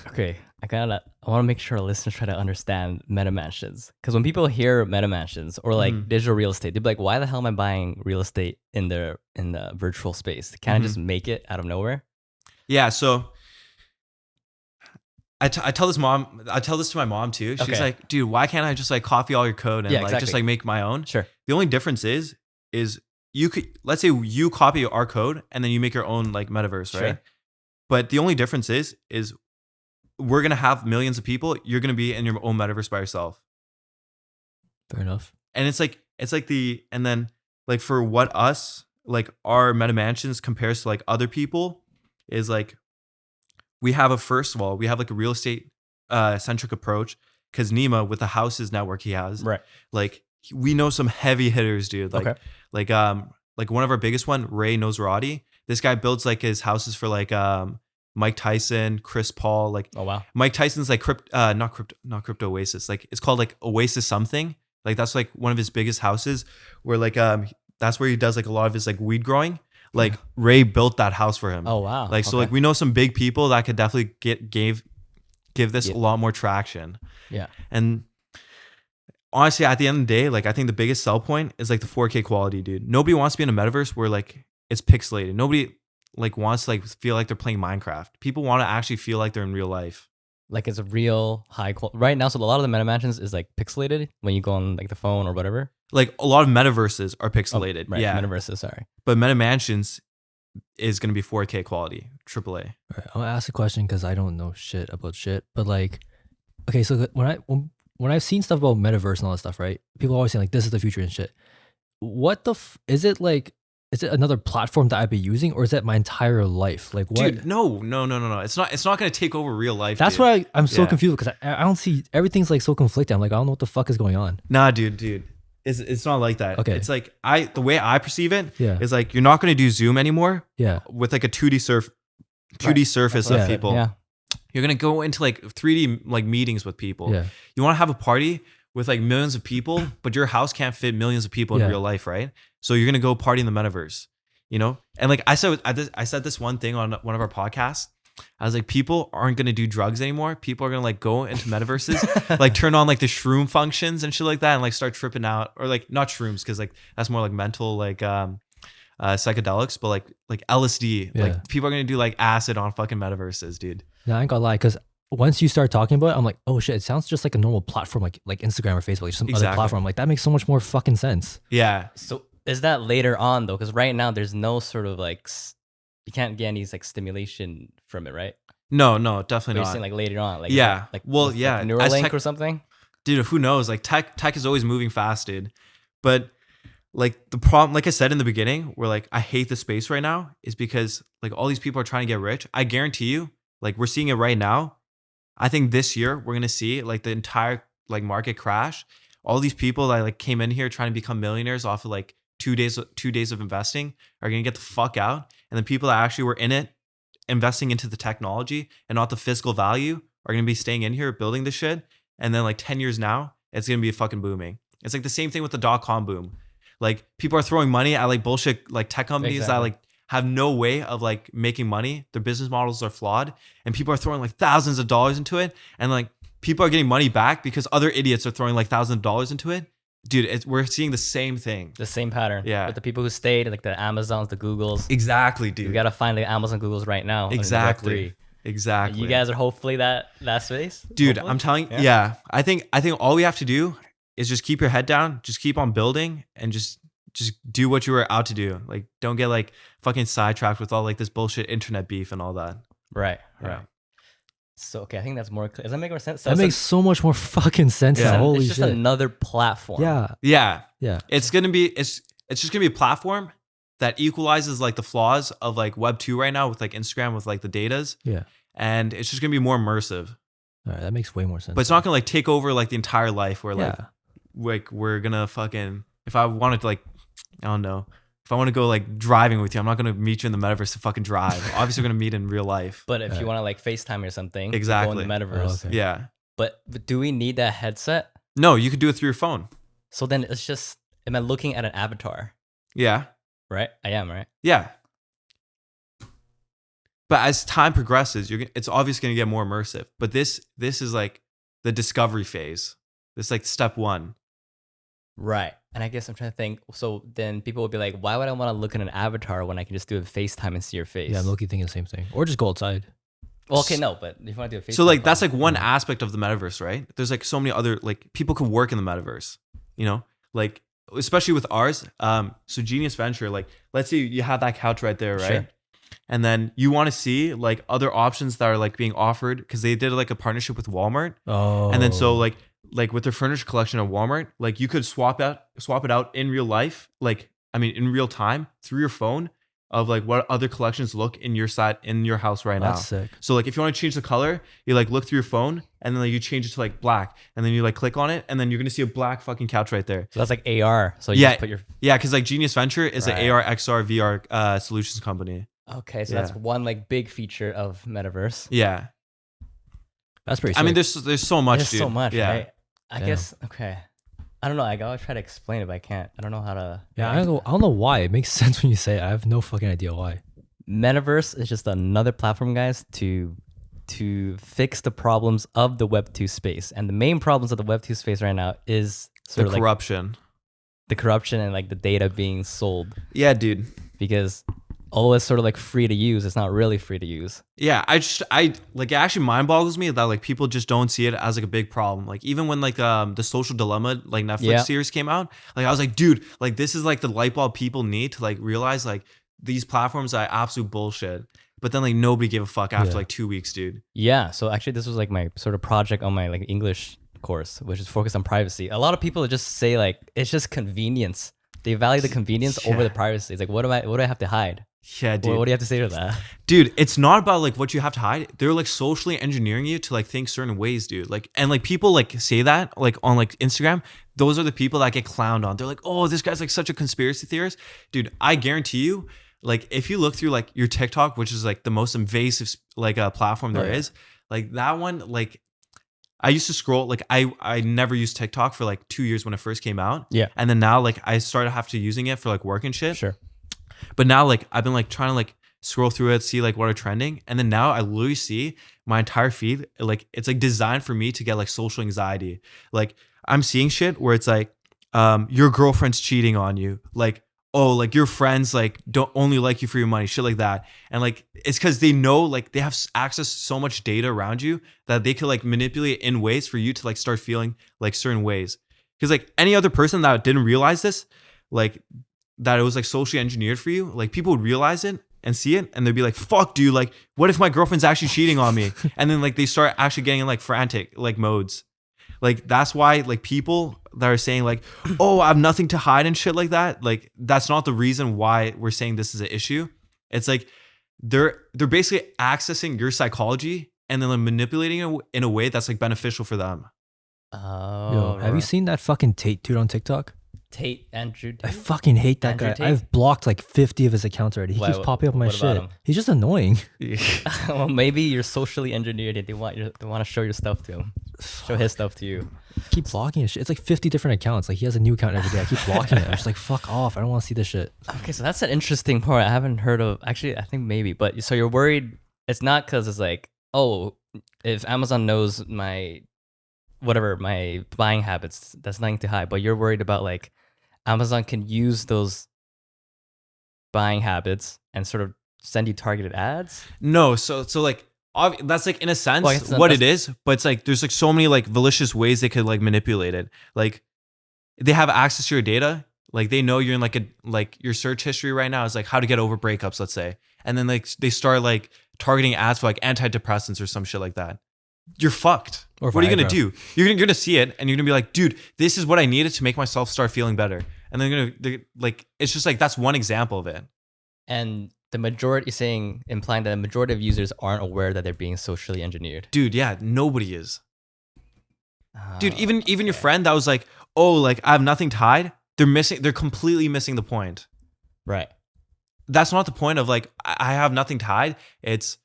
Okay, I want to make sure our listeners try to understand Metamansions, because when people hear Metamansions or like digital real estate, they'd be like, "Why the hell am I buying real estate in the virtual space? Can't I just make it out of nowhere?" Yeah. So I tell this to my mom too. She's like, "Dude, why can't I just like copy all your code and just like make my own?" Sure. The only difference is you could, let's say you copy our code and then you make your own like metaverse, right? Sure. But the only difference is we're gonna have millions of people. You're gonna be in your own metaverse by yourself. Fair enough. And and then like for what us, like our Metamansions compares to like other people is like, we have like a real estate centric approach, because Nima with the houses network he has, Right. like we know some heavy hitters, dude. Like one of our biggest one, Ray Nosrati. This guy builds like his houses for like Mike Tyson, Chris Paul. Like, oh wow, Mike Tyson's like not crypto Oasis. Like it's called like Oasis something. Like that's like one of his biggest houses, where like that's where he does like a lot of his like weed growing. Like Ray built that house for him. oh wow. Like so, like we know some big people that could definitely give this a lot more traction. Yeah. And honestly, at the end of the day, like I think the biggest sell point is like the 4K quality, dude. Nobody wants to be in a metaverse where like it's pixelated. Nobody like wants to like feel like they're playing Minecraft. People want to actually feel like they're in real life. Like it's a real high quality right now. So a lot of the Metamansions is like pixelated when you go on like the phone or whatever. Like a lot of metaverses are pixelated. Right. Yeah. Metaverses, sorry. But Metamansions is going to be 4K quality, AAA. All right, I'll ask a question because I don't know shit about shit. But like, okay, so when I've seen stuff about metaverse and all that stuff, right? People always say like this is the future and shit. What the is it like? Is it another platform that I'd be using, or is that my entire life? Like what? Dude, no. It's not going to take over real life. That's dude. why I'm so confused, because I don't see, everything's like so conflicted. I'm like, I don't know what the fuck is going on. Nah, dude. It's not like that. Okay. It's like the way I perceive it is Yeah. like you're not going to do Zoom anymore. Yeah. With like a 2D surface of Yeah. people. Yeah. You're going to go into like 3D like meetings with people. Yeah. You want to have a party with like millions of people, but your house can't fit millions of people in Yeah. real life, right? So you're going to go party in the metaverse, you know? And like I said this one thing on one of our podcasts. I was like, people aren't going to do drugs anymore. People are going to like go into metaverses, like turn on like the shroom functions and shit like that, and like start tripping out, or like not shrooms, because like that's more like mental like psychedelics, but like LSD. Yeah. Like people are going to do like acid on fucking metaverses, dude. No, I ain't gonna lie, because once you start talking about it, I'm like, oh shit, it sounds just like a normal platform, like Instagram or Facebook, like some other Exactly. platform. Like that makes so much more fucking sense. Yeah. So is that later on though? Because right now there's no sort of like you can't get any like stimulation from it, right? No, definitely But you're not. saying like later on, like Yeah. like Well, with, yeah. like As Neuralink tech- or something. Dude, who knows? Like tech is always moving fast, dude. But like the problem, like I said in the beginning, where like I hate the space right now, is because like all these people are trying to get rich. I guarantee you, like we're seeing it right now. I think this year we're gonna see like the entire like market crash. All these people that like came in here trying to become millionaires off of like 2 days of investing are gonna get the fuck out. And the people that actually were in it, investing into the technology and not the physical value, are gonna be staying in here building this shit. And then like 10 years now, it's gonna be fucking booming. It's like the same thing with the .com boom. Like people are throwing money at like bullshit like tech companies that like have no way of like making money. Their business models are flawed, and people are throwing like thousands of dollars into it, and like people are getting money back because other idiots are throwing like thousands of dollars into it. dude, we're seeing the same thing. The same pattern. Yeah. With the people who stayed, like the Amazons, the Googles. Exactly, dude. We gotta find the Amazon Googles right now. Exactly. In Web3. Exactly. And you guys are hopefully that space. Dude, hopefully? I'm telling yeah. I think all we have to do is just keep your head down, just keep on building, and just do what you were out to do. Like, don't get like fucking sidetracked with all like this bullshit internet beef and all that. Right. Yeah. Right. So okay, I think that's more clear. Does that make more sense? So That makes so much more fucking sense Yeah. now. Holy it's just shit. another platform. Yeah. Yeah. Yeah. It's just gonna be a platform that equalizes like the flaws of like Web 2 right now with like Instagram with like the datas. Yeah. And it's just gonna be more immersive. All right, that makes way more sense. But it's not gonna like take over like the entire life where yeah. like we're gonna fucking, if I wanted to like, I don't know, if I want to go like driving with you, I'm not gonna meet you in the metaverse to fucking drive. Obviously we're gonna meet in real life. But if you want to like FaceTime or something, Exactly. go in the metaverse. Oh, okay. Yeah. But do we need that headset? No, you could do it through your phone. So then it's just, am I looking at an avatar? Yeah. Right? I am, right? Yeah. But as time progresses, it's obviously going to get more immersive. But this is like the discovery phase. This is like step 1. Right. And I guess I'm trying to think. So then people would be like, why would I want to look at an avatar when I can just do a FaceTime and see your face? Yeah, I'm looking thinking the same thing. Or just go outside. Well, okay, no, but if you want to do a FaceTime. So like that's like one aspect of the metaverse, right? There's like so many other, like people can work in the metaverse, you know? Like especially with ours. So Genius Venture, like let's say you have that couch right there, right? Sure. And then you want to see like other options that are like being offered because they did like a partnership with Walmart. Oh. And then so like with their furniture collection at Walmart, like you could swap it out in real life, like I mean in real time through your phone of like what other collections look in your house right now. That's sick. So like if you want to change the color, you like look through your phone and then like you change it to like black and then you like click on it and then you're gonna see a black fucking couch right there. So that's like AR. So you Yeah. just put your. Yeah, because like Genius Venture is Right. an AR, XR, VR solutions company. Okay, so Yeah. that's one like big feature of Metaverse. Yeah. That's pretty sick. I mean, there's so much, There's dude. so much, Yeah. right? I Yeah. guess, okay. I don't know. I gotta try to explain it, but I can't. I don't know how to. yeah, I don't know why. It makes sense when you say it. I have no fucking idea why. Metaverse is just another platform, guys, to fix the problems of the Web 2 space. And the main problems of the Web 2 space right now is sort The of like corruption. the corruption and like the data being sold. Yeah, dude. Because although it's sort of like free to use, it's not really free to use. Yeah, I like it actually mind boggles me that like people just don't see it as like a big problem. Like even when like the Social Dilemma like Netflix Yeah. series came out, like I was like, dude, like this is like the light bulb people need to like realize like these platforms are absolute bullshit. But then like nobody gave a fuck after Yeah. like 2 weeks, dude. Yeah. So actually, this was like my sort of project on my like English course, which is focused on privacy. A lot of people just say like it's just convenience. They value the convenience over Yeah. the privacy. It's like what do I have to hide? Yeah, dude. What do you have to say to that? Dude, it's not about like what you have to hide. They're like socially engineering you to like think certain ways, dude. Like and like people like say that like on like Instagram. Those are the people that get clowned on. They're like, oh, this guy's like such a conspiracy theorist, dude. I guarantee you, like if you look through like your TikTok, which is like the most invasive like platform there Oh, yeah. is, like that one, like I used to scroll. Like I never used TikTok for like 2 years when it first came out. Yeah. And then now like I started have to using it for like work and shit. Sure. But now like I've been like trying to like scroll through it, see like what are trending. And then now I literally see my entire feed. Like it's like designed for me to get like social anxiety. Like I'm seeing shit where it's like, your girlfriend's cheating on you. Like, oh, like your friends like don't only like you for your money, shit like that. And like it's because they know like they have access to so much data around you that they could like manipulate in ways for you to like start feeling like certain ways. Because like any other person that didn't realize this, like that it was like socially engineered for you, like people would realize it and see it and they'd be like, fuck dude, like what if my girlfriend's actually cheating on me? And then like they start actually getting in like frantic like modes. Like that's why like people that are saying like, oh, I have nothing to hide and shit like that. Like that's not the reason why we're saying this is an issue. It's like they're basically accessing your psychology and then like, manipulating it in a way that's like beneficial for them. Oh. Yo, have you seen that fucking Tate dude on TikTok? Andrew I Tate? fucking hate that Andrew guy. Tate? I've blocked like 50 of his accounts already. He Why, keeps popping up on my what about shit. him? He's just annoying. Well, maybe you're socially engineered and they want to show your stuff to him. Show his stuff to you. Keep blocking his shit. It's like 50 different accounts. Like he has a new account every day. I keep blocking it. I'm just like, fuck off. I don't want to see this shit. Okay, so that's an interesting part. I haven't heard of. Actually, I think maybe. But so you're worried. It's not because it's like, oh, if Amazon knows my whatever my buying habits. That's nothing to hide. But you're worried about like Amazon can use those buying habits and sort of send you targeted ads. No, so like that's like in a sense Well, I guess what it is, but it's like there's like so many like malicious ways they could like manipulate it. Like they have access to your data. Like they know you're in like your search history right now is like how to get over breakups, let's say. And then like they start like targeting ads for like antidepressants or some shit like that. You're fucked. Or what are you gonna Viagra. do? You're gonna see it and you're gonna be like, dude, this is what I needed to make myself start feeling better. And they're like, it's just like that's one example of it. And the majority implying that the majority of users aren't aware that they're being socially engineered. Dude, yeah, nobody is. Dude, Oh, even your friend that was like, oh, like I have nothing to hide. They're completely missing the point. right. That's not the point of like I have nothing to hide. It's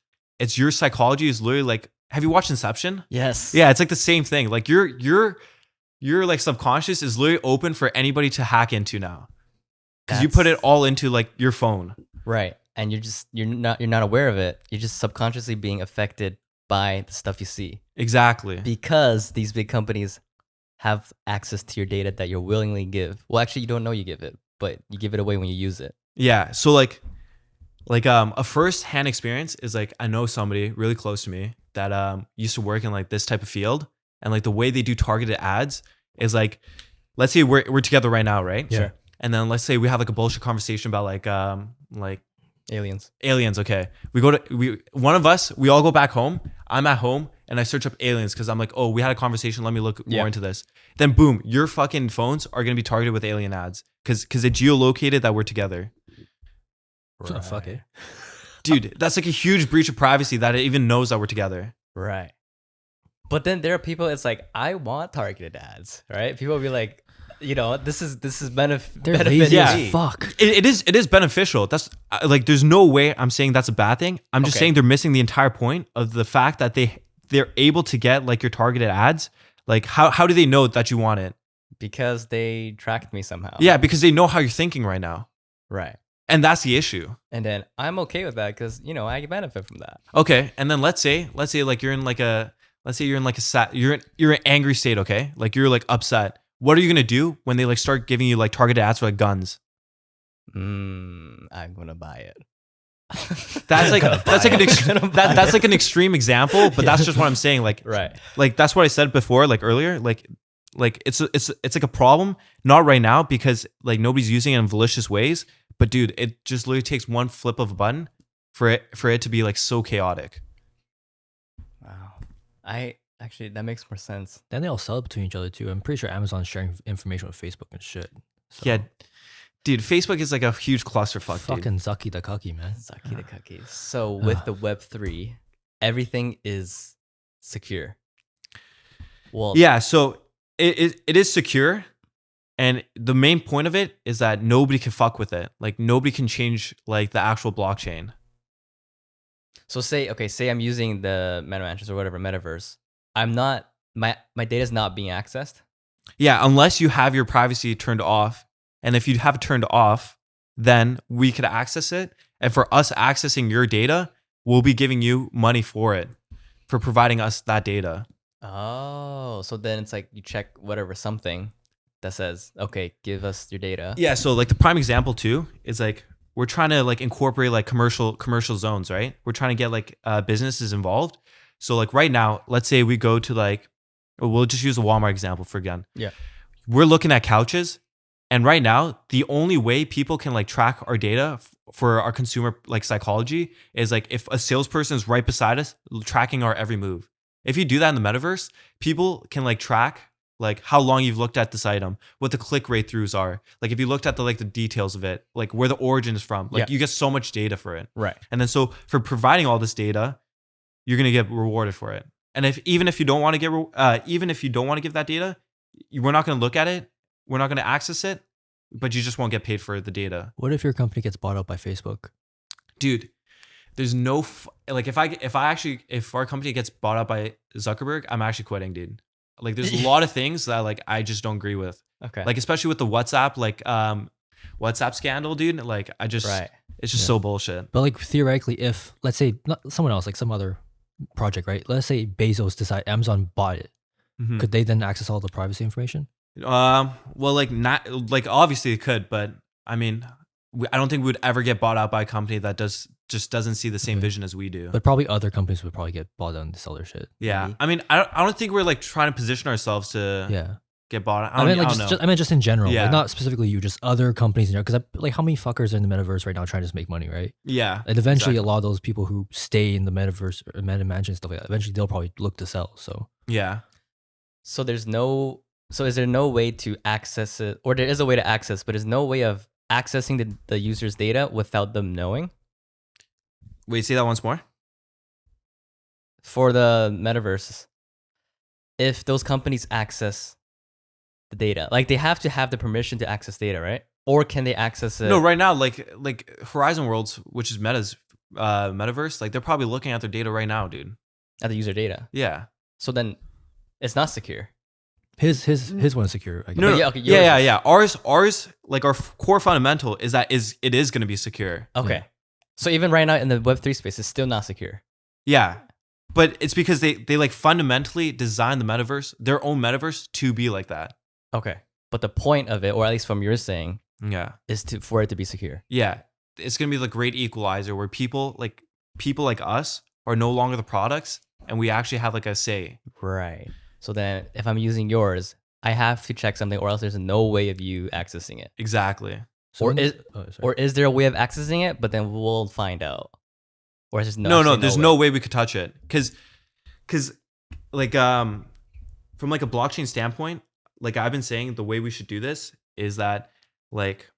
your psychology is literally like, have you watched Inception? Yes. Yeah, it's like the same thing. Like your like subconscious is literally open for anybody to hack into now. Because you put it all into like your phone. Right. And you're not aware of it. You're just subconsciously being affected by the stuff you see. Exactly. Because these big companies have access to your data that you willingly give. Well, actually, you don't know you give it, but you give it away when you use it. Yeah. So like a first-hand experience is like I know somebody really close to me that used to work in like this type of field, and like the way they do targeted ads is like, let's say we're together right now, right? Yeah. And then let's say we have like a bullshit conversation about like Aliens. aliens. Okay, one of us, we all go back home. I'm at home and I search up aliens because I'm like, oh, we had a conversation. Let me look more into this. Then boom, your fucking phones are gonna be targeted with alien ads because it geolocated that we're together. Oh, fuck it. Dude, that's like a huge breach of privacy that it even knows that we're together. Right. But then there are people, it's like, I want targeted ads, right? People will be like, this is They're benefit lazy Yeah. as fuck. It is beneficial. That's like there's no way I'm saying that's a bad thing. I'm just Okay. saying they're missing the entire point of the fact that they're able to get like your targeted ads. Like how do they know that you want it? because they tracked me somehow. Yeah, because they know how you're thinking right now. Right. And that's the issue. And then I'm okay with that because, I benefit from that. Okay. And then let's say like you're in like a you're an angry state, okay? Like you're like upset. What are you gonna do when they like start giving you like targeted ads for like guns? I'm going to buy it. That's like that's like an extreme example, but that's just what I'm saying. Like Right. like that's what I said before, like earlier. Like it's like a problem, not right now because like nobody's using it in malicious ways. But dude, it just literally takes one flip of a button for it to be like so chaotic. Wow. Actually, that makes more sense. Then they all sell it between each other too. I'm pretty sure Amazon's sharing information with Facebook and shit. So, Yeah, dude, Facebook is like a huge clusterfuck, dude. fucking Zucky the Cucky, man. Zaki the cookies. So with the Web3, everything is secure. Well, Yeah, so it is secure, and the main point of it is that nobody can fuck with it. Like nobody can change like the actual blockchain. So say I'm using the Metamansions or whatever Metaverse. I'm not my data is not being accessed. Yeah, unless you have your privacy turned off. And if you have it turned off, then we could access it. And for us accessing your data, we'll be giving you money for it, for providing us that data. Oh, so then it's like you check whatever something that says, okay, give us your data. Yeah, so like the prime example too is like we're trying to like incorporate like commercial zones, right? We're trying to get like businesses involved. So like right now, let's say we go to like, we'll just use the Walmart example for again. Yeah. We're looking at couches. And right now, the only way people can like track our data for our consumer like psychology is like if a salesperson is right beside us tracking our every move. If you do that in the metaverse, people can like track like how long you've looked at this item, what the click rate throughs are. Like if you looked at the details of it, like where the origin is from, like you get so much data for it. Right. And then so for providing all this data, you're gonna get rewarded for it. And even if you don't want to give that data, we're not gonna look at it. We're not gonna access it, but you just won't get paid for the data. What if your company gets bought out by Facebook? Dude, there's no like if our company gets bought out by Zuckerberg, I'm actually quitting, dude. Like there's a lot of things that like I just don't agree with. Okay. Like especially with the WhatsApp scandal, dude. Like I just it's just so bullshit. But like theoretically, if let's say not someone else, like some other project, right? Let's say Amazon bought it. Mhm. Could they then access all the privacy information? Well, like not like obviously it could, but I mean, I don't think we would ever get bought out by a company that just doesn't see the same Okay. vision as we do. But probably other companies would probably get bought out to sell their shit. Yeah, Maybe. I mean, I don't think we're like trying to position ourselves to Yeah. get bought out. I mean, like, I don't know. I mean, just in general, Yeah. like, not specifically you, just other companies in general. Because like, how many fuckers are in the metaverse right now trying to just make money, right? Yeah, And eventually, exactly. a lot of those people who stay in the metaverse or Metamansions and stuff like that, eventually they'll probably look to sell. So Yeah. So is there no way to access it, or there is a way to access, but there's no way of accessing the user's data without them knowing? Wait, say that once more. For the metaverse, if those companies access the data, like they have to have the permission to access data, right? Or can they access it? No, right now, like Horizon Worlds, which is Meta's metaverse, like they're probably looking at their data right now, dude. At the user data. Yeah. So then it's not secure. his one is secure. I guess. No, But no. yeah, okay, yours yeah, is- yeah. Ours, like our core fundamental is that it is going to be secure. Okay. Yeah. So even right now in the Web3 space, it's still not secure. Yeah. But it's because they like fundamentally designed the metaverse, their own metaverse, to be like that. Okay. But the point of it, or at least from your saying, Yeah. is for it to be secure. Yeah. It's going to be the great equalizer where people like us are no longer the products and we actually have like a say. Right. So then if I'm using yours, I have to check something, or else there's no way of you accessing it. Exactly. So Or when- is oh, sorry. or is there a way of accessing it, but then we'll find out? Or is just No, actually there's no way we could touch it. Cause like from like a blockchain standpoint, like I've been saying, the way we should do this is that like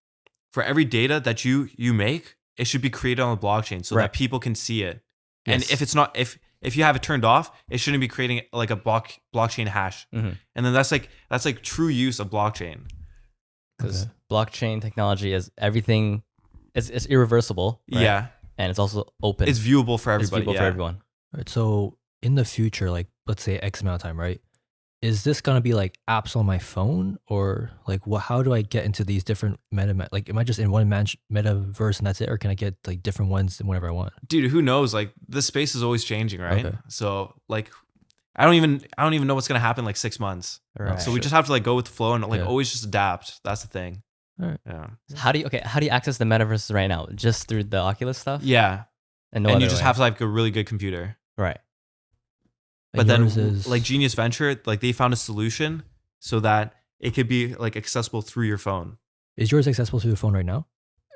for every data that you make, it should be created on the blockchain so Right. that people can see it. Yes. And if it's not, if you have it turned off, it shouldn't be creating like a blockchain hash. Mhm. And then that's like true use of blockchain. Because Okay. blockchain technology is everything. It's irreversible. Right? Yeah. And it's also open. It's viewable for It's everybody. viewable yeah. for everyone. Right, so in the future, like let's say X amount of time, right? Is this gonna be like apps on my phone, or like what? How do I get into these different like, am I just in one metaverse and that's it, or can I get like different ones whenever I want? Dude, who knows? Like the space is always changing, right? Okay. So like I don't even know what's gonna happen in like 6 months. Right. So we just have to like go with the flow and like Yeah. always just adapt. That's the thing. Alright. Yeah. How do you access the metaverse right now? Just through the Oculus stuff? Yeah. And no and other you just way? have to have like a really good computer. Right. And But then yours is like Genius Venture, like they found a solution so that it could be like accessible through your phone. is yours accessible through the phone right now?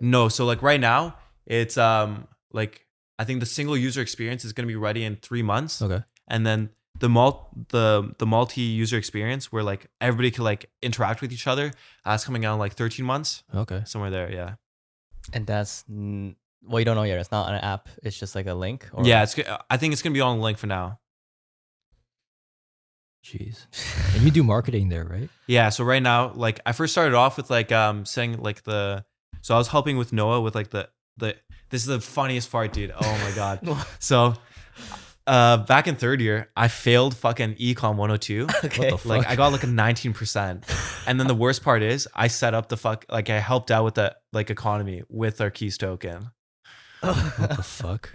No, so like right now, it's like I think the single user experience is gonna be ready in 3 months. Okay. And then the multi-user experience where like everybody could like interact with each other, that's coming out in like 13 months. Okay. Somewhere there, yeah. And that's well, you don't know yet. It's not an app. It's just like a link. Or Yeah, I think it's gonna be on the link for now. Jeez. And you do marketing there, right? Yeah, so right now, like I first started off with like saying like so I was helping with Noah with like the this is the funniest part, dude. Oh my god. So back in third year, I failed fucking Econ 102. Okay. What the Like fuck? I got like a 19%. And then the worst part is I set up I helped out with the like economy with our keys token. What the fuck?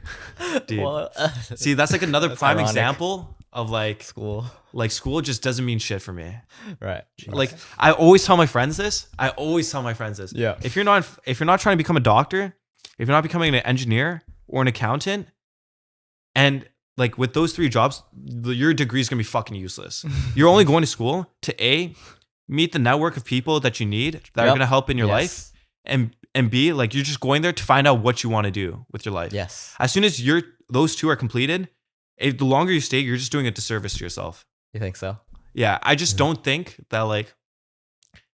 Dude. Well, See, that's like another That's prime ironic. example of like school. school just doesn't mean shit for me. Right. Like I always tell my friends this. Yeah. If you're not trying to become a doctor, if you're not becoming an engineer or an accountant, and like with those 3 jobs, your degree is gonna be fucking useless. You're only going to school to A, meet the network of people that you need that are Yep. gonna help in your life, Yes. and B, like you're just going there to find out what you want to do with your life. Yes. As soon as those 2 are completed, the longer you stay, you're just doing a disservice to yourself. You think so? Yeah, I just don't think that like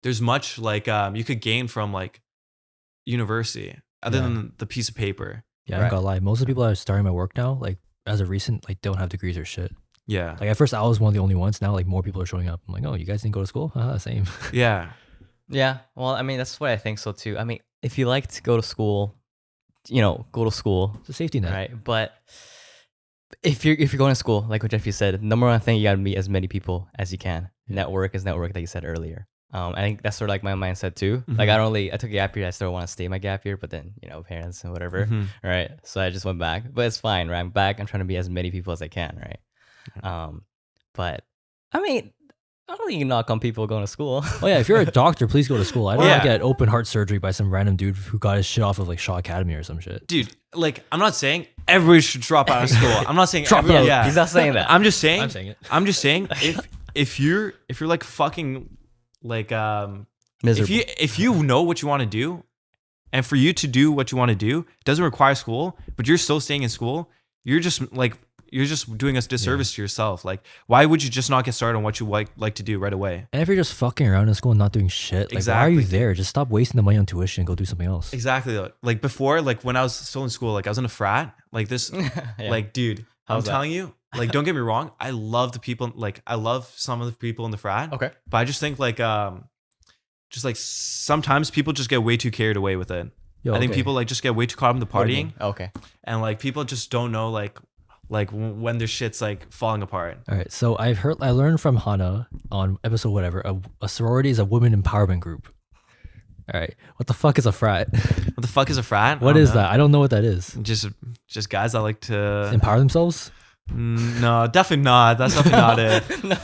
there's much like you could gain from like university other Yeah. than the piece of paper. Yeah, I'm Right. gonna lie. Most of the people that are starting my work now, like as of recent, like don't have degrees or shit. Yeah. Like at first I was one of the only ones. Now like more people are showing up. I'm like, oh, you guys didn't go to school? Same. Yeah. Yeah. Well, I mean, that's what I think so too. I mean, if you like to go to school, go to school, It's a safety net. right? But if you're going to school, like what Jeffy said, number one thing, you gotta meet as many people as you can. Network is network, that you said earlier. I think that's sort of like my mindset too. Like I took a gap year. I still want to stay my gap year, but then parents and whatever, Mhm. right? So I just went back, but it's fine, right? I'm back. I'm trying to meet as many people as I can, right? But I mean, I don't think you can knock on people going to school. Oh yeah, if you're a doctor, please go to school. I don't Yeah. want to get open heart surgery by some random dude who got his shit off of like Shaw Academy or some shit. Dude, like I'm not saying everybody should drop out of school. I'm not saying Drop everybody, out. yeah. He's not saying that. I'm just saying. I'm saying it. I'm just saying if you're like fucking like Miserable. if you know what you want to do, and for you to do what you want to do doesn't require school, but you're still staying in school, you're just doing a disservice to yourself. Like, why would you just not get started on what you like to do right away? And if you're just fucking around in school and not doing shit, like why are you Exactly. there? Just stop wasting the money on tuition and go do something else. Exactly. Like before, like when I was still in school, like I was in a frat. Like this, Yeah. like dude, How's I'm that? telling you, like don't get me wrong, I love the people. Like I love some of the people in the frat. Okay. But I just think like just like sometimes people just get way too carried away with it. Yo, I think okay. people like just get way too caught up in the What do you partying, mean? Okay. and like people just don't know like when their shit's like falling apart. All right, so I learned from Hana on episode whatever, a sorority is a women empowerment group. All right, what the fuck is a frat? What the fuck is a frat? What is that? I don't know what that is. Just guys that like to Empower themselves? No, definitely not. That's definitely not it.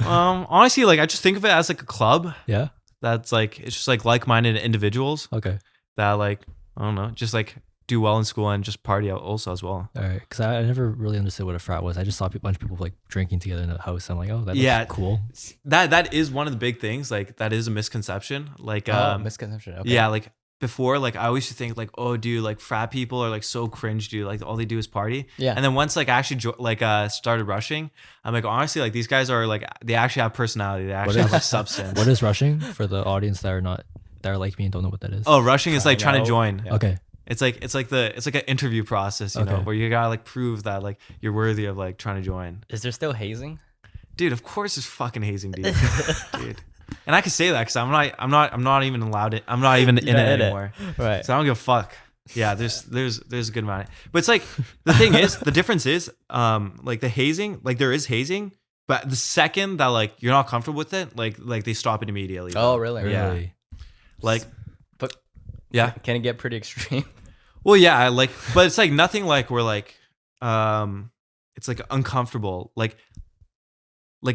Honestly, like I just think of it as like a club Yeah. that's like it's just like like-minded individuals Okay. that like I don't know, just like do well in school and just party out also as well. All right, because I never really understood what a frat was. I just saw a bunch of people like drinking together in a house. I'm like, oh, that's Yeah. cool. That is one of the big things. Like that is a misconception. Like Misconception. Okay. yeah, like before, like I always used to think like, oh, dude, like frat people are like so cringe, dude. Like all they do is party. Yeah. And then once like I actually started rushing, I'm like honestly, like these guys are like they actually have personality. They actually have like substance. What is rushing for the audience that are like me and don't know what that is? Oh, rushing is like trying to know. join. Yeah. Okay. It's like an interview process, you know, Okay. where you gotta like prove that like you're worthy of like trying to join. Is there still hazing? Dude, of course it's fucking hazing, dude. Dude. And I can say that because I'm not even allowed it. I'm not even in not it in it. anymore. Right. So I don't give a fuck. Yeah, there's a good amount. But it's like the thing is, the difference is, like the hazing, like there is hazing, but the second that like you're not comfortable with it, like they stop it immediately. Oh, really? Yeah. Really? Like, But yeah. can it get pretty extreme? Well, yeah, like, but it's like nothing like we're like, it's like uncomfortable, like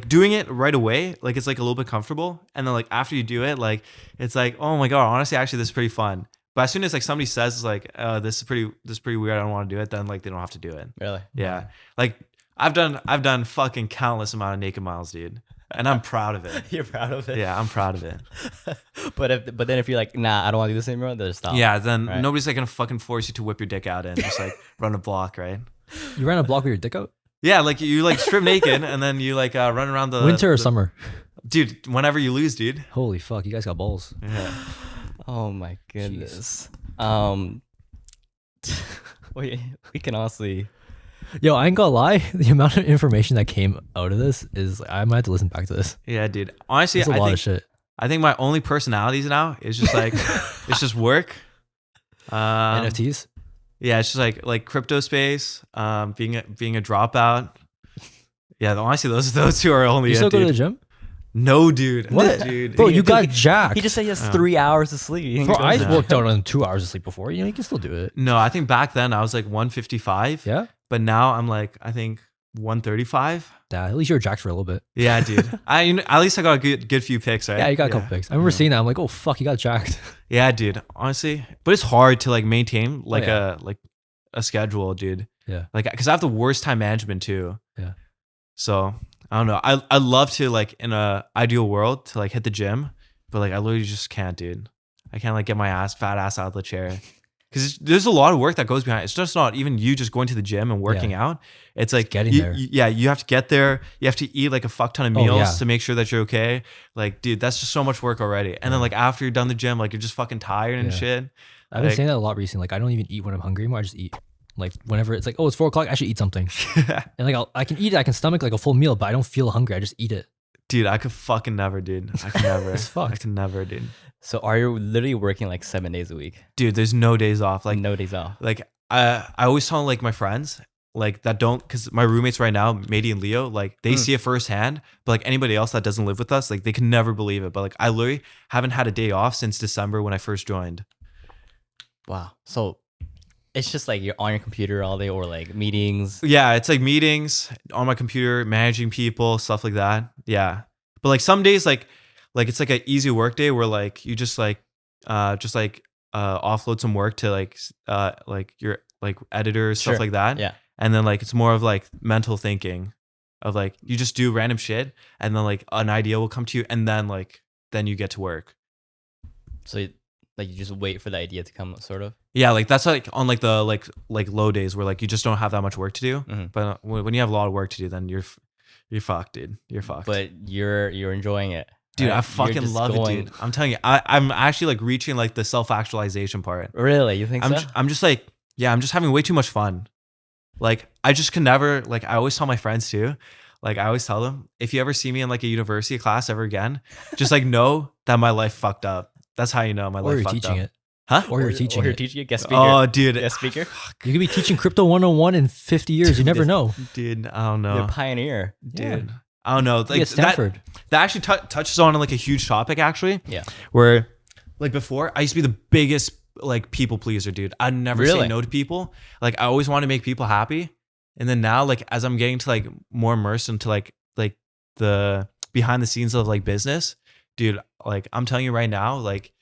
doing it right away, like it's like a little bit comfortable, and then like after you do it, like it's like, oh my god, honestly, actually, this is pretty fun. But as soon as like somebody says it's like, this is pretty weird, I don't want to do it, then like they don't have to do it. Really? Yeah, like I've done fucking countless amount of naked miles, dude, and I'm proud of it. You're proud of it? Yeah, I'm proud of it. But then if you're like, nah, I don't want to do this anymore, then just stop. Yeah, then Right. nobody's like gonna fucking force you to whip your dick out and just like run a block, right? You ran a block with your dick out? Yeah, like you like strip naked and then you like run around the Winter or summer? dude. Whenever you lose, dude. Holy fuck, you guys got balls. Yeah. Oh my goodness. We can honestly. Yo, I ain't gonna lie. The amount of information that came out of this is I might have to listen back to this. Yeah, dude. Honestly, It's a lot of shit. I think my only personalities now is just like it's just work. NFTs. Yeah, it's just like crypto space. Being a dropout. Yeah, honestly, those two are only You it, still go to dude. the gym? No, dude. What? dude? Bro, He- you got he- jacked. He just said he has Oh. 3 hours of sleep. Bro, I Yeah. worked out on 2 hours of sleep before. You know, you can still do it. No, I think back then I was like 155. Yeah? But now I'm like I think 135. Yeah, at least you were jacked for a little bit. Yeah, dude. At least I got a good few picks, right? Yeah, you got a couple picks. I remember seeing that. I'm like, oh, fuck, you got jacked. Yeah, dude. Honestly, but it's hard to like maintain like yeah. a schedule, dude. Yeah. Like, cause I have the worst time management too. Yeah. So I don't know. I love to like in a ideal world to like hit the gym, but like I literally just can't, dude. I can't like get my fat ass out of the chair. Cause there's a lot of work that goes behind it. It's just not even you just going to the gym and working out. It's like getting you, there. you have to get there. You have to eat like a fuck ton of Oh, meals yeah. to make sure that you're okay. Like, dude, that's just so much work already. And then like after you're done the gym, like you're just fucking tired and Yeah. shit. I've been Like- saying that a lot recently. Like, I don't even eat when I'm hungry anymore. I just eat. Like, whenever it's like, oh, it's 4 o'clock, I should eat something. And like, I can eat it. I can stomach like a full meal, but I don't feel hungry. I just eat it. Dude, I could fucking never, dude. I could never. It's fucked. I could never, dude. So are you literally working like 7 days a week? Dude, there's no days off. Like, Like no days off. like I always tell like my friends like that don't, because my roommates right now, Mady and Leo, like they see it firsthand, but like anybody else that doesn't live with us, like they can never believe it. But like I literally haven't had a day off since December when I first joined. Wow. So it's just like you're on your computer all day or like meetings. Yeah, it's like meetings on my computer, managing people, stuff like that. Yeah. But like some days, like it's like an easy work day where like you just offload some work to like your like editors, stuff Sure. like that. Yeah. And then like it's more of like mental thinking of like you just do random shit and then like an idea will come to you and then you get to work. So you just wait for the idea to come, sort of. Yeah, like that's like on like the like low days where like you just don't have that much work to do. Mm-hmm. But when you have a lot of work to do, then you're fucked, dude. You're fucked. But you're enjoying it. Dude, right? I fucking love it, dude. I'm telling you, I'm actually like reaching like the self-actualization part. Really? You think so? I'm just like, yeah, I'm just having way too much fun. Like I just can never, like I always tell my friends too, like I always tell them, if you ever see me in like a university class ever again, just like know that my life fucked up. That's how you know my Or life you're fucked teaching up. it. Huh? Or you're teaching it. a guest speaker. Oh, dude. Guest speaker. You could be teaching Crypto 101 in 50 years. You never know. Dude, I don't You're a know. pioneer. Dude, I don't know. Like Like at Stanford. that actually touches on like a huge topic actually. Yeah. Where like before I used to be the biggest like people pleaser, dude. I'd never say Really? no to people. Like I always want to make people happy. And then now like as I'm getting to like more immersed into like the behind the scenes of like business, dude, like I'm telling you right now, like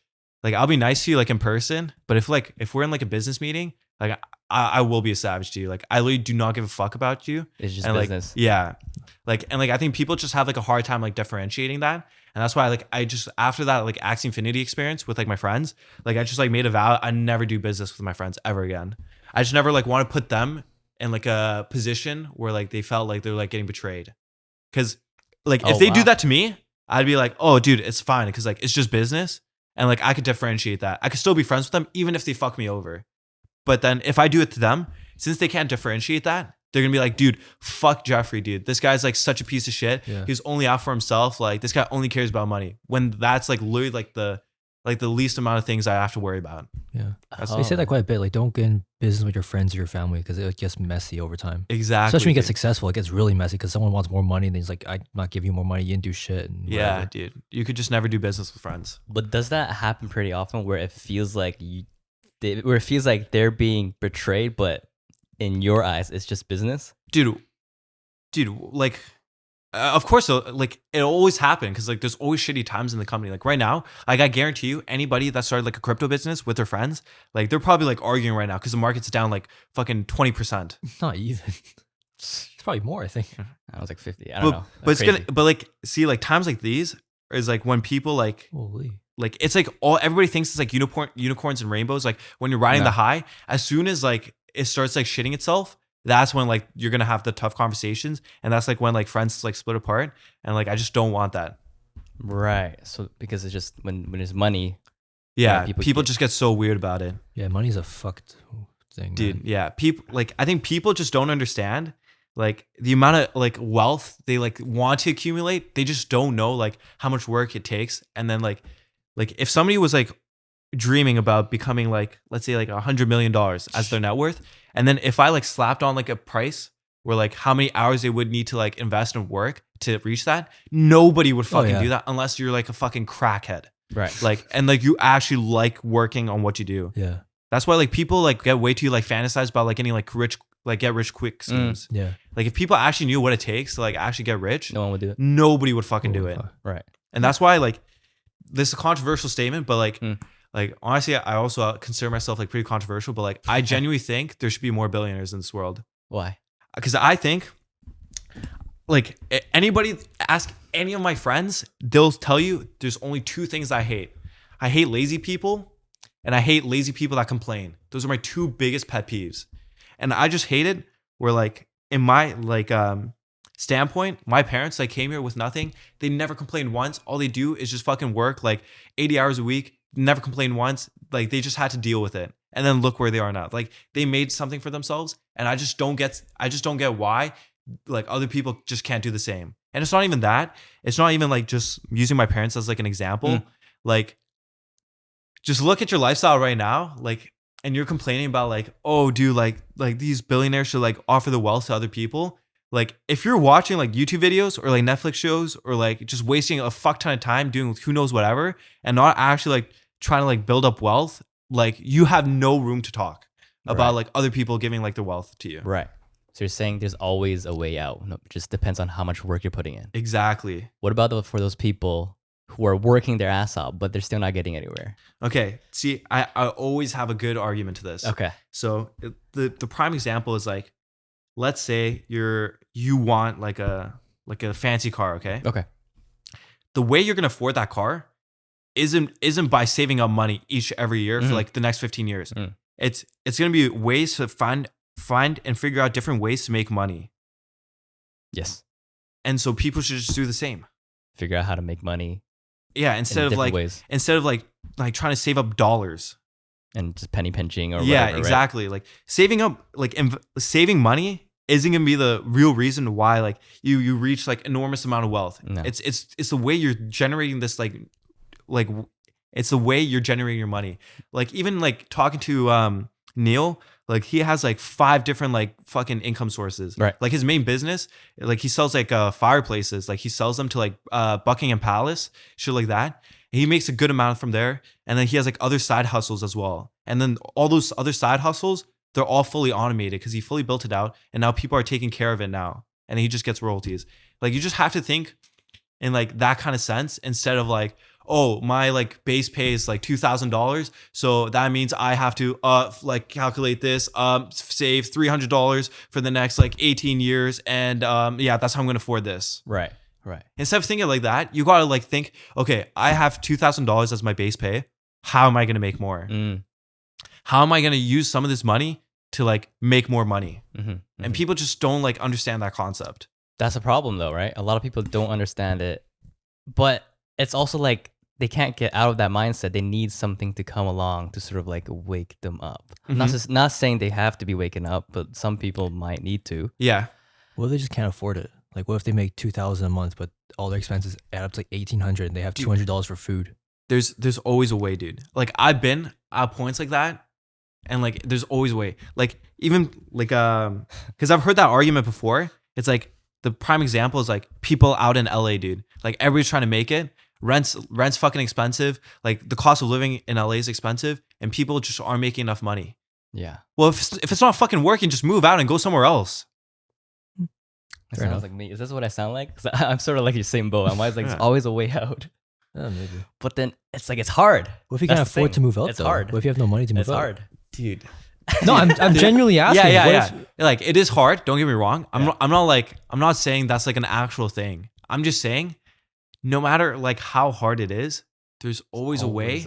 I'll be nice to you like in person, but if we're in like a business meeting, like I will be a savage to you. Like I literally do not give a fuck about you. It's just and business. Like, yeah. Like and like I think people just have like a hard time like differentiating that. And that's why like I just after that like Axie Infinity experience with like my friends, like I just like made a vow I never do business with my friends ever again. I just never like want to put them in like a position where like they felt like they're like getting betrayed. Cause like if they do that to me, I'd be like, oh dude, it's fine. Cause like it's just business. And like I could differentiate that. I could still be friends with them even if they fuck me over. But then if I do it to them, since they can't differentiate that, they're gonna be like, dude, fuck Jeffrey, dude. This guy's like such a piece of shit. Yeah. He's only out for himself. Like this guy only cares about money. When that's like literally like the least amount of things I have to worry about. Yeah. That's They say that quite a bit. Like, don't get in business with your friends or your family because it gets messy over time. Exactly. Especially when you get dude. successful, it gets really messy because someone wants more money and then he's like, I'm not giving you more money. You didn't do shit. And Yeah, whatever. dude. You could just never do business with friends. But does that happen pretty often where it feels like where it feels like they're being betrayed, but in your eyes, it's just business? Dude, like, of course, like it always happened because like there's always shitty times in the company. Like right now, like I guarantee you, anybody that started like a crypto business with their friends, like they're probably like arguing right now because the market's down like fucking 20%. Not even. It's probably more, I think. I was like 50. I don't know. But it's gonna, but like, see, like times like these is like when people like Holy. it's like everybody thinks it's like unicorns and rainbows. Like when you're riding the high, as soon as like it starts like shitting itself, that's when like you're gonna have the tough conversations, and that's like when like friends like split apart, and like I just don't want that. Right. So because it's just when there's money. Yeah, Yeah, people just get so weird about it, Yeah, money's a fucked thing. dude. Man. Yeah, people like I think people just don't understand like the amount of like wealth they like want to accumulate. They just don't know like how much work it takes, and then like if somebody was like dreaming about becoming like, let's say like $100 million as their net worth, and then if I like slapped on like a price where like how many hours they would need to like invest in work to reach that, nobody would fucking do that unless you're like a fucking crackhead. Right. Like, and like you actually like working on what you do. Yeah. That's why like people like get way too like fantasized about like getting like get rich quick schemes. Yeah. Like if people actually knew what it takes to like actually get rich, No one would do it. nobody would fucking do it. Right. And that's why like this is a controversial statement, but like honestly, I also consider myself like pretty controversial, but like I genuinely think there should be more billionaires in this world. Why? Because I think like anybody ask any of my friends, they'll tell you there's only two things I hate. I hate lazy people, and I hate lazy people that complain. Those are my two biggest pet peeves. And I just hate it where like in my like standpoint, my parents like came here with nothing. They never complained once. All they do is just fucking work like 80 hours a week, never complained once. Like they just had to deal with it. And then look where they are now. Like they made something for themselves, and I just don't get why like other people just can't do the same. And it's not even that. It's not even like just using my parents as like an example. Like just look at your lifestyle right now, like, and you're complaining about like, oh dude, like these billionaires should like offer the wealth to other people. Like if you're watching like YouTube videos or like Netflix shows or like just wasting a fuck ton of time doing who knows whatever and not actually like trying to like build up wealth, like you have no room to talk about like other people giving like the wealth to you. Right. So you're saying there's always a way out. No, it just depends on how much work you're putting in. Exactly. What about for those people who are working their ass off, but they're still not getting anywhere? Okay. See, I always have a good argument to this. Okay. So the prime example is like, let's say you want like a fancy car, okay? Okay. The way you're gonna afford that car isn't by saving up money every year for like the next 15 years. It's gonna be ways to find and figure out different ways to make money. Yes. And so people should just do the same. Figure out how to make money. Yeah, instead of trying to save up dollars and just penny pinching or yeah, whatever, exactly. Right? Like saving up, like saving money isn't gonna be the real reason why like you reach like enormous amount of wealth. No. It's the way you're generating this like it's the way you're generating your money. Like even like talking to Neil, like he has like 5 different like fucking income sources. Right. Like his main business, like he sells like fireplaces. Like he sells them to like Buckingham Palace, shit like that. And he makes a good amount from there. And then he has like other side hustles as well. And then all those other side hustles, they're all fully automated because he fully built it out. And now people are taking care of it now. And he just gets royalties. Like you just have to think in like that kind of sense instead of like, oh, my like base pay is like $2,000. So that means I have to like calculate this, save $300 for the next like 18 years. And yeah, that's how I'm going to afford this. Right. Instead of thinking like that, you got to like think, okay, I have $2,000 as my base pay. How am I going to make more? How am I going to use some of this money to like make more money? And people just don't like understand that concept. That's a problem though, right? A lot of people don't understand it, but it's also like they can't get out of that mindset. They need something to come along to sort of like wake them up. Not saying they have to be waking up, but some people might need to. Yeah. Well, they just can't afford it. Like, what if they make $2,000 a month, but all their expenses add up to like $1,800, and they have $200 for food? There's always a way, dude. Like I've been at points like that, and like there's always a way. Like even like because I've heard that argument before. It's like the prime example is like people out in LA, dude. Like everybody's trying to make it. Rent's fucking expensive. Like the cost of living in LA is expensive, and people just aren't making enough money. Yeah. Well, if it's not fucking working, just move out and go somewhere else. It sounds like me. Is this what I sound like? 'Cause I'm sort of like your same boat. I'm always like, there's always a way out. Maybe. But then it's like, it's hard. What if you can't afford to move out? It's though? hard. What if you have no money to move out? It's hard. Dude. No, I'm genuinely asking. Yeah. Like it is hard. Don't get me wrong. I'm not saying that's like an actual thing. I'm just saying, no matter like how hard it is, there's always a way.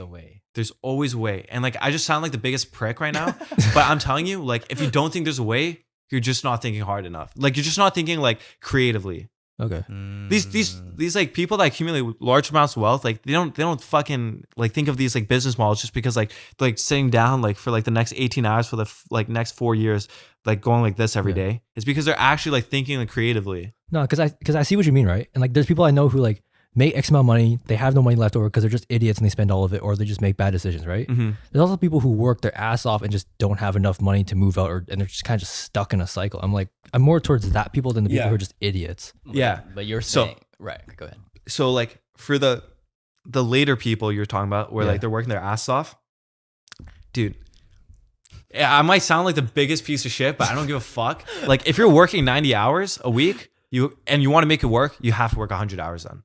There's always a way. And like I just sound like the biggest prick right now, but I'm telling you, like if you don't think there's a way, you're just not thinking hard enough. Like you're just not thinking like creatively. Okay. These like people that accumulate large amounts of wealth, like they don't fucking like think of these like business models just because like sitting down like for like the next 18 hours for the like next 4 years, like going like this every day. It's because they're actually like thinking like creatively. No, because I see what you mean, right? And like there's people I know who like make X amount of money, they have no money left over because they're just idiots and they spend all of it, or they just make bad decisions, right? There's also people who work their ass off and just don't have enough money to move out, and they're just kind of just stuck in a cycle. I'm more towards that people than the people who are just idiots. Yeah. But you're saying, right, go ahead. So like for the later people you're talking about where like they're working their ass off, dude, I might sound like the biggest piece of shit, but I don't give a fuck. Like if you're working 90 hours a week, you want to make it work, you have to work 100 hours then.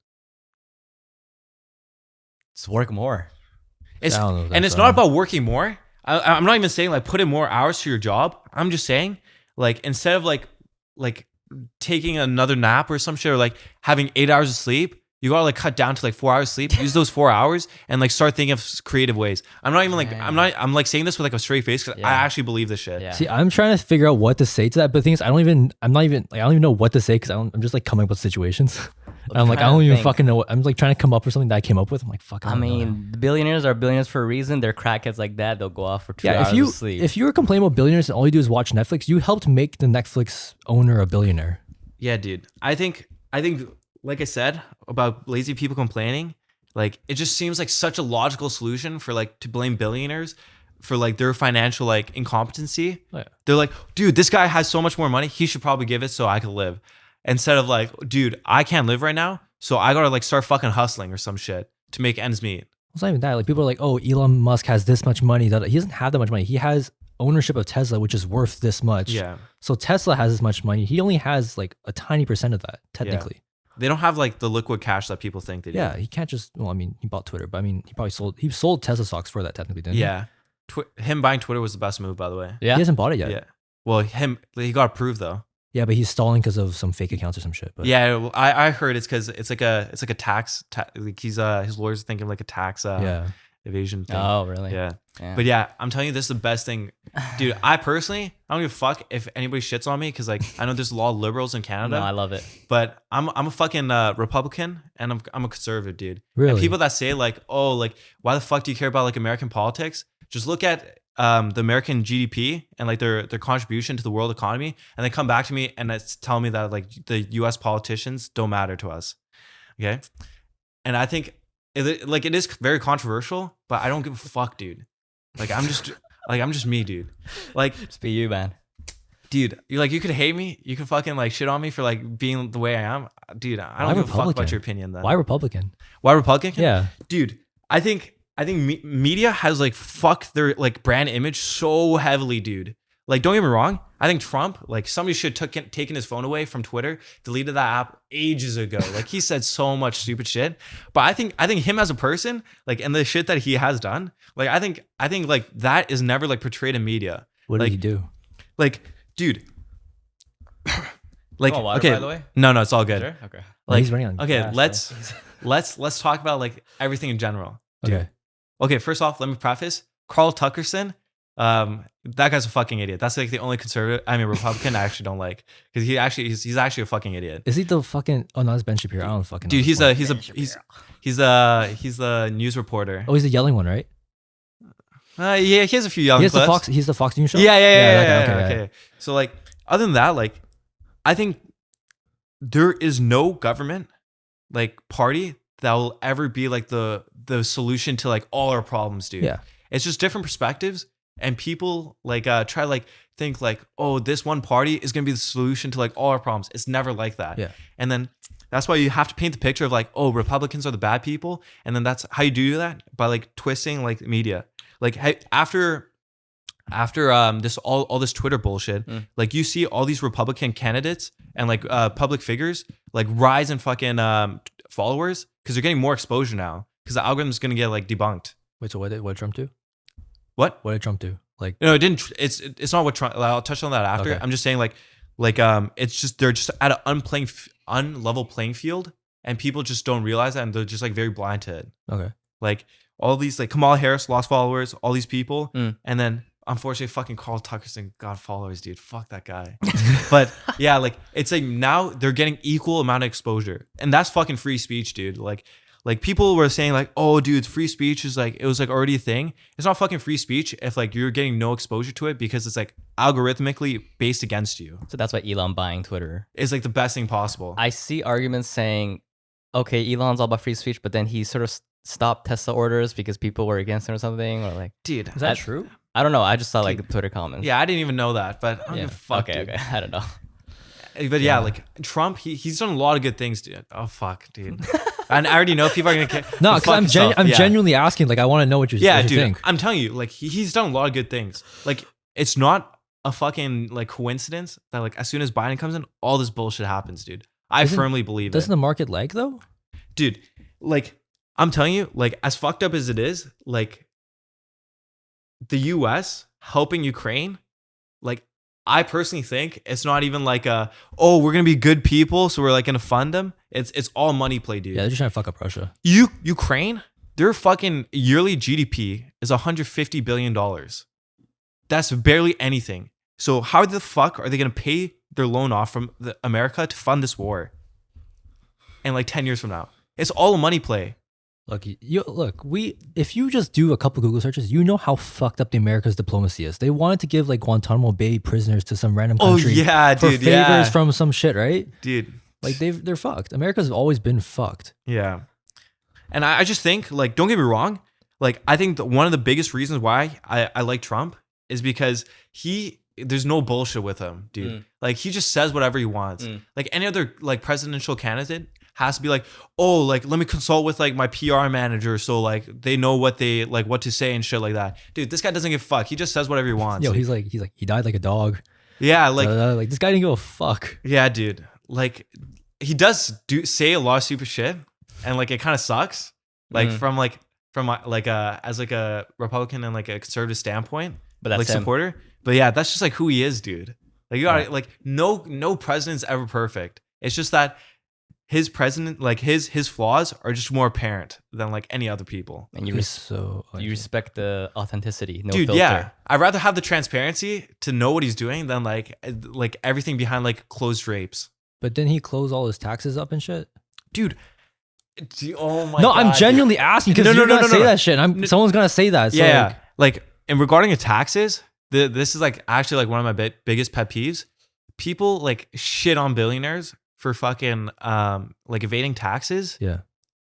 Just work more. It's not about working more. I'm not even saying like put in more hours to your job. I'm just saying like instead of like taking another nap or some shit, or like having 8 hours of sleep, you gotta like cut down to like 4 hours sleep. Use those 4 hours and like start thinking of creative ways. I'm not even like I'm like saying this with like a straight face because I actually believe this shit. Yeah. See, I'm trying to figure out what to say to that, but the thing is, I don't even know what to say because I'm just like coming up with situations. And I'm like, I don't even fucking know what I'm like trying to come up with something that I came up with. I'm like, fuck. I mean, the billionaires are billionaires for a reason. They're crackheads like that. They'll go off for 2 hours of sleep. If you were complaining about billionaires and all you do is watch Netflix, you helped make the Netflix owner a billionaire. Yeah, dude. I think like I said about lazy people complaining, like it just seems like such a logical solution for like to blame billionaires for like their financial like incompetency. Oh, yeah. They're like, dude, this guy has so much more money, he should probably give it so I can live. Instead of like, dude, I can't live right now, so I gotta like start fucking hustling or some shit to make ends meet. It's not even that. Like people are like, oh, Elon Musk has this much money. That he doesn't have that much money. He has ownership of Tesla, which is worth this much. Yeah. So Tesla has this much money. He only has like a tiny percent of that, technically. They don't have like the liquid cash that people think they do. Yeah, he can't just. Well, I mean, he bought Twitter, but I mean, he sold Tesla stocks for that technically, didn't he? Yeah. Him buying Twitter was the best move, by the way. Yeah. He hasn't bought it yet. Yeah. Well, he got approved though. Yeah, but he's stalling because of some fake accounts or some shit. But Yeah, well, I heard it's because it's like a tax. Like his lawyers thinking like a tax evasion thing. Oh, really? Yeah. But yeah, I'm telling you, this is the best thing, dude. I personally, I don't give a fuck if anybody shits on me because like I know there's a lot of liberals in Canada. No, I love it. But I'm a fucking Republican and I'm a conservative, dude. Really? And people that say like, oh, like why the fuck do you care about like American politics? Just look at the American GDP and like their contribution to the world economy, and they come back to me and it's telling me that like the U.S. politicians don't matter to us. Okay, and I think it is very controversial, but I don't give a fuck, dude. Like I'm just me, dude. Like Just be you, man. dude, you could hate me, you could fucking like shit on me for like being the way I am, dude. I don't give a fuck about your opinion. Then why Republican? Why Republican? Yeah, dude. I think media has like fucked their like brand image so heavily, dude. Like, don't get me wrong. I think Trump, like somebody should taken his phone away from Twitter, deleted that app ages ago. Like he said so much stupid shit. But I think him as a person, like, and the shit that he has done, like I think like that is never like portrayed in media. what like, did he do? Like, dude. Like, water, okay, by the way? No, it's all good. Sure? Okay. Like, he's running on. Okay, gas, let's talk about like everything in general. though. Dude. Okay. Okay, first off, let me preface. Carl Tuckerson, that guy's a fucking idiot. That's like the only Republican I actually don't like because he's actually a fucking idiot. Is he the fucking? Oh no, it's Ben Shapiro. I don't fucking know. Dude, this one. he's the news reporter. Oh, he's the yelling one, right? Yeah, he has a few young He's clips. the Fox News show. Yeah. that guy, Okay. So like, other than that, like, I think there is no government like party that will ever be like the solution to like all our problems, dude. Yeah. It's just different perspectives, and people like try to like think like, oh, this one party is gonna be the solution to like all our problems. It's never like that. Yeah. And then that's why you have to paint the picture of like, oh, Republicans are the bad people, and then that's how you do that by like twisting like media. Like after this all this Twitter bullshit, like you see all these Republican candidates and like public figures like rise in fucking followers because they're getting more exposure now because the algorithm's gonna get like debunked. Wait, so what did Trump do? What? What did Trump do? Like, No, it didn't. It's not what Trump. I'll touch on that after. Okay. I'm just saying like it's just they're just at an unlevel playing field, and people just don't realize that, and they're just like very blind to it. okay. Like all these like Kamala Harris lost followers, all these people, and then unfortunately fucking Carl Tuckerson got followers, dude. Fuck that guy. But yeah, like it's like now they're getting equal amount of exposure, and that's fucking free speech, dude. Like people were saying like, oh, dude, free speech is like, it was like already a thing. It's not fucking free speech if like you're getting no exposure to it because it's like algorithmically based against you. So that's why Elon buying Twitter It's like the best thing possible. I see arguments saying, okay, Elon's all about free speech, but then he sort of stopped Tesla orders because people were against him or something, or like, Dude, Is that true? I don't know. I just saw like the Twitter comments. yeah, I didn't even know that, but I don't give a fuck, Okay, dude. okay. I don't know. But yeah, like Trump, he's done a lot of good things, dude. Oh fuck, dude. And I already know people are gonna No, go because fuck I'm yourself. Yeah. genuinely asking. Like, I want to know what you Yeah, what you dude. think. I'm telling you, like he's done a lot of good things. Like it's not a fucking like coincidence that like as soon as Biden comes in, all this bullshit happens, dude. I firmly believe Doesn't it. the market lag though? Dude, like I'm telling you, like as fucked up as it is, like the US helping Ukraine, like I personally think it's not even like oh, we're gonna be good people, so we're like gonna fund them. It's all money play, dude. Yeah, they're just trying to fuck up Russia. Ukraine, their fucking yearly GDP is $150 billion. That's barely anything. So how the fuck are they gonna pay their loan off from America to fund this war? And like 10 years from now, it's all a money play. Look, if you just do a couple Google searches, you know how fucked up the America's diplomacy is. They wanted to give like Guantanamo Bay prisoners to some random country. Oh yeah, for dude. favors Yeah, from some shit, right? dude. Like they're fucked. America's always been fucked. Yeah. And I just think, like, don't get me wrong. Like, I think that one of the biggest reasons why I like Trump is because there's no bullshit with him, dude. Like, he just says whatever he wants. Like any other like presidential candidate has to be like, oh, like let me consult with like my PR manager so like they know what to say and shit like that. Dude, this guy doesn't give a fuck. He just says whatever he wants. Yo, he's like he died like a dog. Yeah, like this guy didn't give a fuck. yeah, dude. Like he does say a lot of stupid shit, and like it kind of sucks. Like from as like a Republican and like a conservative standpoint, But that's like him. supporter. But yeah, that's just like who he is, dude. Like you gotta like no president's ever perfect. It's just that his president, like his flaws are just more apparent than like any other people. And you You respect the authenticity, no Dude, filter. yeah. I'd rather have the transparency to know what he's doing than like everything behind like closed drapes. But didn't he close all his taxes up and shit? Dude. Oh my No, God, I'm genuinely dude. asking because you're gonna say that shit. And someone's gonna say that. So Yeah. Like in regarding to taxes, this is like actually like one of my biggest pet peeves. People like shit on billionaires for fucking like evading taxes. yeah,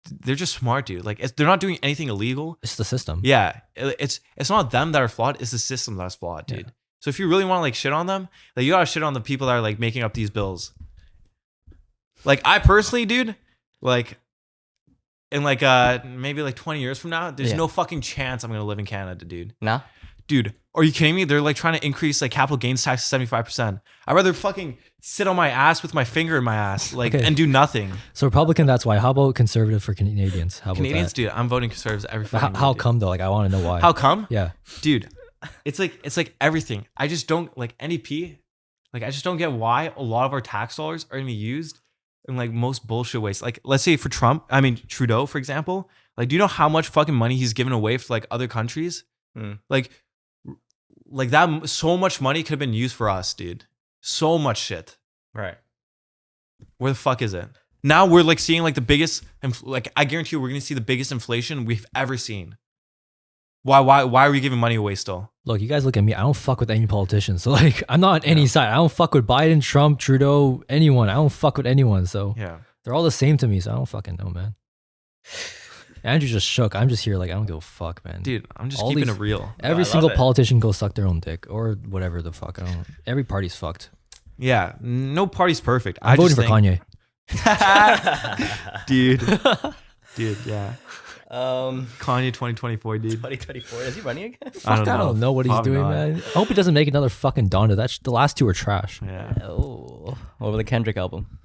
They're just smart, dude. Like they're not doing anything illegal. it's the system. Yeah, it's not them that are flawed. It's the system that's flawed, dude. Yeah. So if you really want to like shit on them, like you gotta shit on the people that are like making up these bills. Like I personally, dude, like in like maybe like 20 years from now, there's no fucking chance I'm gonna live in Canada, dude. Nah? Dude, are you kidding me? They're like trying to increase like capital gains tax to 75%. I'd rather fucking sit on my ass with my finger in my ass, like and do nothing. So Republican, that's why. How about conservative for Canadians? How about Canadians, that? dude, I'm voting conservatives every But fucking how day, dude. come though? Like I want to know why. How come? Yeah. Dude, it's like everything. I just don't like NEP. Like I just don't get why a lot of our tax dollars are gonna be used in like most bullshit ways. Like let's say for Trudeau, for example. Like, do you know how much fucking money he's given away for like other countries? Like that, so much money could have been used for us, dude. So much shit. Right. Where the fuck is it? Now we're like seeing like the biggest, like I guarantee you we're gonna see the biggest inflation we've ever seen. Why are we giving money away still? Look, you guys look at me. I don't fuck with any politicians. So like, I'm not on any side. I don't fuck with Biden, Trump, Trudeau, anyone. I don't fuck with anyone. So Yeah. they're all the same to me. So I don't fucking know, man. Andrew just shook. I'm just here like, I don't give a fuck, man. Dude, I'm just All keeping these- it real. Every I single love it. politician go suck their own dick or whatever the fuck. I don't. Every party's fucked. Yeah, no party's perfect. I'm voting for think, Kanye. dude, yeah. Kanye 2024, dude. 2024. Is he running again? Fuck, I don't know what he's Probably doing, not. man. I hope he doesn't make another fucking Donda. The last two are trash. Yeah. Oh. What about the Kendrick album?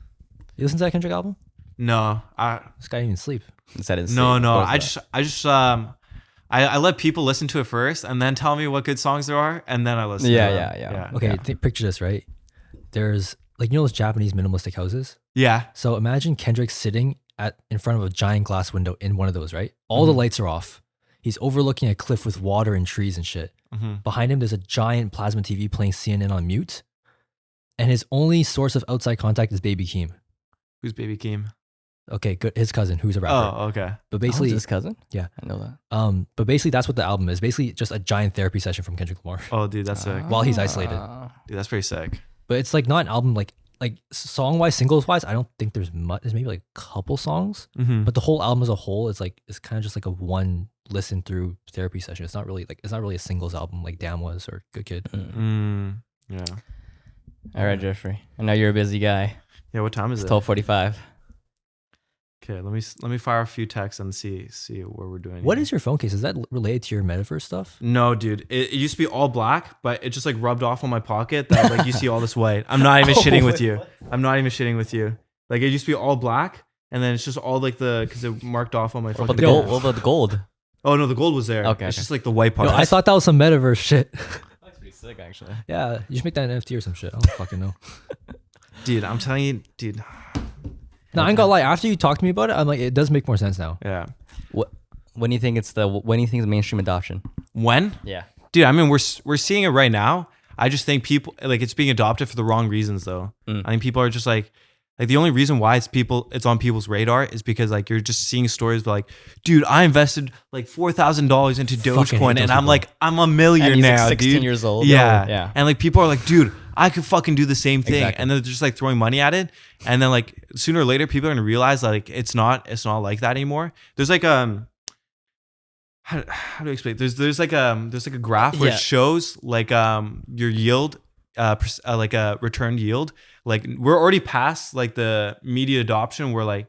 You listen to that Kendrick album? No, This guy didn't even sleep. Is that insane? no. What I is just I let people listen to it first and then tell me what good songs there are and then I listen. to them. Yeah. Okay, Yeah. picture this, right? There's like, you know those Japanese minimalistic houses? Yeah. So imagine Kendrick sitting in front of a giant glass window in one of those, right? All the lights are off. He's overlooking a cliff with water and trees and shit. Behind him, there's a giant plasma TV playing CNN on mute. And his only source of outside contact is Baby Keem. Who's Baby Keem? Okay, good. His cousin, who's a rapper. Oh, okay. But Basically, basically, his cousin. yeah. I know that. But basically, that's what the album is. Basically, just a giant therapy session from Kendrick Lamar Oh, dude, that's sick. while he's isolated. Dude, that's pretty sick. But it's like not an album like song wise, singles wise. I don't think there's much. There's maybe like a couple songs, but the whole album as a whole is like it's kind of just like a one listen through therapy session. It's not really a singles album like Damn was or Good Kid. Yeah. All right, Jeffrey. I know you're a busy guy. Yeah, what time is It's it? 12:45. Okay, let me fire a few texts and see where we're doing. What here. is your phone case? Is that related to your Metaverse stuff? No, dude. It used to be all black, but it just like rubbed off on my pocket that like you see all this white. I'm not even shitting with you. I'm not even shitting with you. Like it used to be all black, and then it's just all like because it marked off on my What fucking. about the gold? What about the gold? Oh no, the gold was there. Okay, It's okay. just like the white part. No, I thought that was some Metaverse shit. That's pretty sick, actually. Yeah, you should make that an NFT or some shit. I don't fucking know. Dude, I'm telling you, dude. No, I ain't gonna lie. After you talked to me about it, I'm like, it does make more sense now. Yeah. When do you think it's the mainstream adoption? When? Yeah. Dude, I mean, we're seeing it right now. I just think people like it's being adopted for the wrong reasons, though. I think people are just like the only reason why it's on people's radar is because like you're just seeing stories like, dude, I invested like $4,000 into Fucking hate Dogecoin, those and I'm people. like, I'm a millionaire And he's like now, 16 dude. years old. Yeah, Yeah. And like people are like, dude, I could fucking do the same thing, Exactly. and they're just like throwing money at it, and then like sooner or later, people are gonna realize like it's not like that anymore. There's like how do I explain? There's like a graph where Yeah. it shows like your yield, like a return yield. Like we're already past like the media adoption where like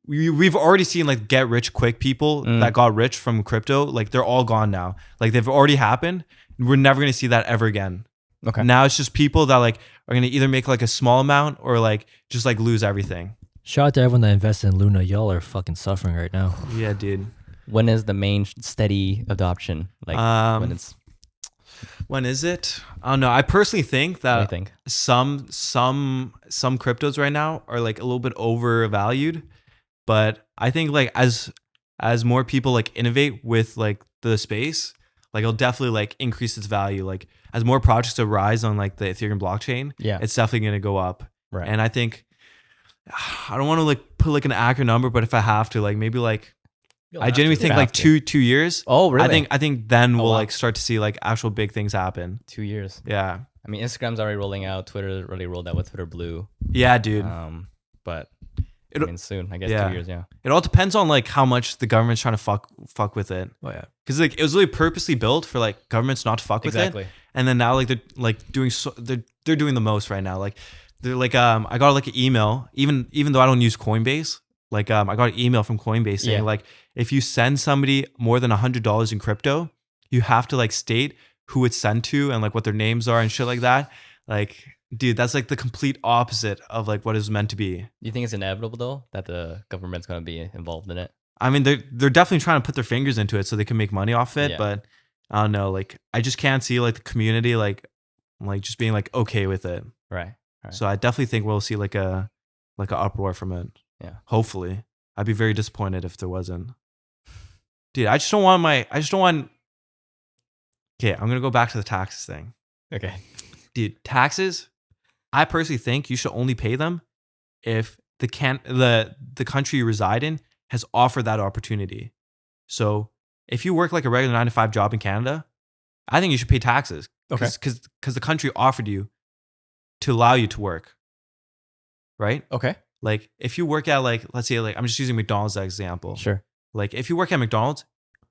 we've already seen like get rich quick people that got rich from crypto. Like they're all gone now. Like they've already happened. We're never gonna see that ever again. Okay. Now it's just people that like are gonna either make like a small amount or like just like lose everything. Shout out to everyone that invested in Luna. Y'all are fucking suffering right now. Yeah, dude. When is the main steady adoption? Like when is it? I don't know. I personally think what do you that think? some cryptos right now are like a little bit overvalued, but I think like as more people like innovate with like the space, like it'll definitely like increase its value. Like as more projects arise on like the Ethereum blockchain, Yeah. it's definitely gonna go up. Right. And I think I don't want to like put like an accurate number, but if I have to, like maybe like I genuinely think like two years. Oh, really? I think then we'll wow. like start to see like actual big things happen. 2 years. Yeah. I mean, Instagram's already rolling out. Twitter already rolled out with Twitter Blue. Yeah, dude. But I It'll- mean, soon. I guess yeah. 2 years. Yeah. It all depends on like how much the government's trying to fuck with it. Oh yeah. Because like it was really purposely built for like governments not to fuck with Exactly. it. And then now like they're like doing they're doing the most right now. Like they're like I got like an email even though I don't use Coinbase. Like I got an email from Coinbase saying like if you send somebody more than $100 in crypto, you have to like state who it's sent to and like what their names are and shit like that. Like, dude, that's like the complete opposite of like what is meant to be. Do you think it's inevitable though that the government's going to be involved in it? I mean, they're definitely trying to put their fingers into it so they can make money off it. Yeah. But I don't know. Like, I just can't see like the community like just being like okay with it. Right. So I definitely think we'll see like a uproar from it. Yeah. Hopefully, I'd be very disappointed if there wasn't. Dude, I just don't want. Okay, I'm gonna go back to the taxes thing. Okay. Dude, taxes. I personally think you should only pay them if the country you reside in has offered that opportunity. So if you work like a regular 9-to-5 job in Canada, I think you should pay taxes. Okay. Because the country offered you to allow you to work. Right? Okay. Like if you work at like, let's say like, I'm just using McDonald's as an example. Sure. Like if you work at McDonald's,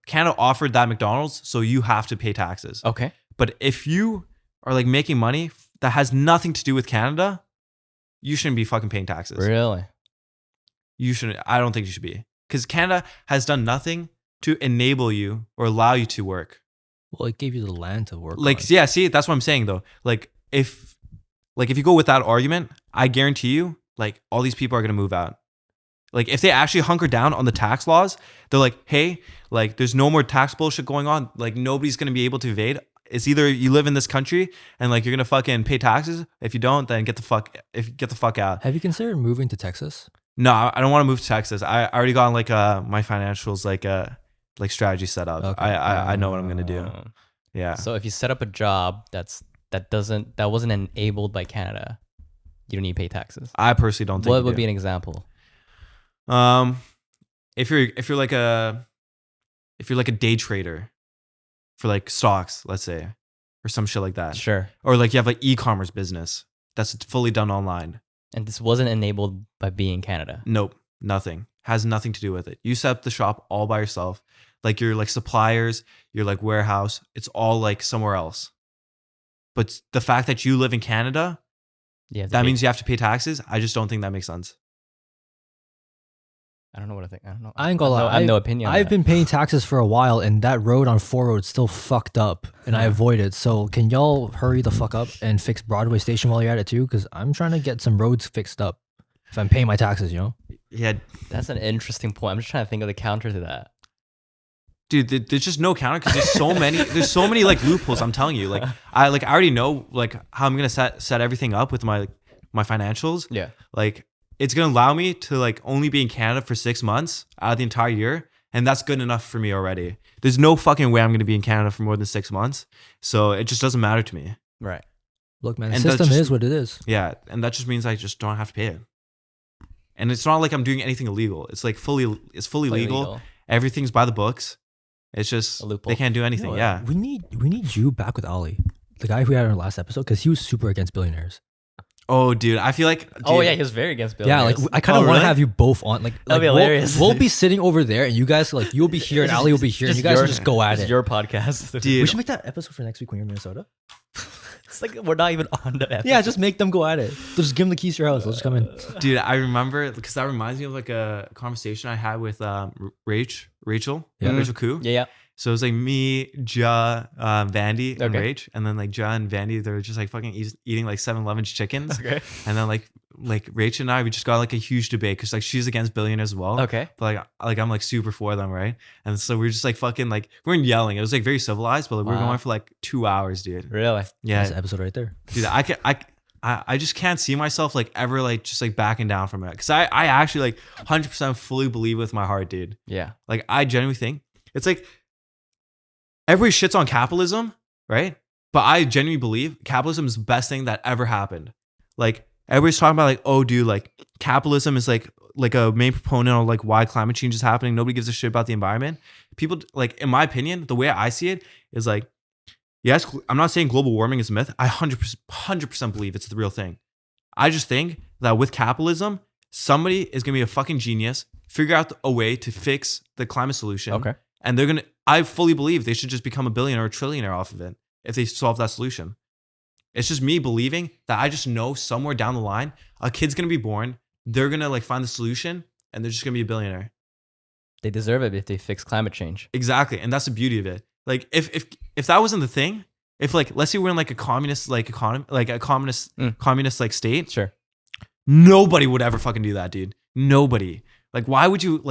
Canada offered that McDonald's, so you have to pay taxes. Okay. But if you are like making money that has nothing to do with Canada, you shouldn't be fucking paying taxes. Really? You shouldn't. I don't think you should be. Because Canada has done nothing to enable you or allow you to work. Well, it gave you the land to work. Like, on. yeah, see, that's what I'm saying though. Like if you go with that argument, I guarantee you, like all these people are gonna move out. Like if they actually hunker down on the tax laws, they're like, hey, like there's no more tax bullshit going on. Like nobody's gonna be able to evade. It's either you live in this country and like you're gonna fucking pay taxes. If you don't, then get the fuck out. Have you considered moving to Texas? No, I don't want to move to Texas. I already got like my financials like strategy set up. Okay. I know what I'm gonna do. Yeah. So if you set up a job that wasn't enabled by Canada, you don't need to pay taxes. I personally don't think. What you would do. be an example? If you're like a day trader for like stocks, let's say, or some shit like that, Sure. or like you have an e-commerce business that's fully done online. And this wasn't enabled by being Canada. Nope, nothing. Has nothing to do with it. You set up the shop all by yourself. Like your like suppliers, your like warehouse, it's all like somewhere else. But the fact that you live in Canada, Yeah. that means you have to pay taxes. I just don't think that makes sense. I don't know what I think. I don't know. I ain't gonna lie. I have no opinion. on I've that. been paying taxes for a while, and that road on 4 Road is still fucked up, and I avoid it. So can y'all hurry the fuck up and fix Broadway Station while you're at it too? Because I'm trying to get some roads fixed up. If I'm paying my taxes, you know. Yeah, That's an interesting point. I'm just trying to think of the counter to that. dude, there's just no counter because there's so many like loopholes. I'm telling you, like I already know like how I'm gonna set everything up with my financials. Yeah. Like it's gonna allow me to like only be in Canada for 6 months out of the entire year, and that's good enough for me already. There's no fucking way I'm gonna be in Canada for more than 6 months, so it just doesn't matter to me. Right. Look, man, the And that's system just- is what it is. Yeah, and that just means I just don't have to pay it. And it's not like I'm doing anything illegal. It's like fully legal. Everything's by the books. It's just A loophole. they can't do anything. You know Yeah. what? we need you back with Ali, the guy who we had in our last episode, because he was super against billionaires. Oh, dude, I feel like. Oh dude, yeah, he was very against Yeah, billionaires. like I kind of Oh, want to really? have you both on. Like That'd be we'll- hilarious. We'll be sitting over there, and you guys like you'll be here, and Ali will be here, and you guys will just go at It's it. your podcast. Dude. We should make that episode for next week when you're in Minnesota. It's like we're not even on the episode. Yeah, just make them go at it. Just give them the keys to your house. They'll just come in. Dude, I remember because that reminds me of like a conversation I had with Rachel Koo. Yeah. So it was like me, Ja, Vandy, and Okay. Rach, and then like Ja and Vandy, they were just like fucking eating like 7-Eleven's chickens. Okay. And then like Rach and I, we just got like a huge debate because like she's against billionaires as well. Okay. But like I'm like super for them, right? And so we're just like fucking like we weren't yelling. It was like very civilized, but like, we were Wow. going for like 2 hours, dude. Really? Yeah, That's the episode right there. dude. I just can't see myself like ever like just like backing down from it because I actually like 100% fully believe with my heart, dude. Yeah. Like I genuinely think it's like everybody shits on capitalism, right? But I genuinely believe capitalism is the best thing that ever happened. Like everybody's talking about like, oh, dude, like capitalism is like a main proponent of like why climate change is happening. Nobody gives a shit about the environment. People like, in my opinion, the way I see it is like, yes, I'm not saying global warming is a myth. I 100% believe it's the real thing. I just think that with capitalism, somebody is gonna be a fucking genius, figure out a way to fix the climate solution. Okay. And they're gonna, I fully believe they should just become a billionaire or a trillionaire off of it if they solve that solution. It's just me believing that I just know somewhere down the line, a kid's gonna be born, they're gonna like find the solution, and they're just gonna be a billionaire. They deserve it if they fix climate change. Exactly. And that's the beauty of it. Like if that wasn't the thing, if like let's say we're in like a communist like economy, like a communist like state, Sure. nobody would ever fucking do that, dude. Nobody. Like why would you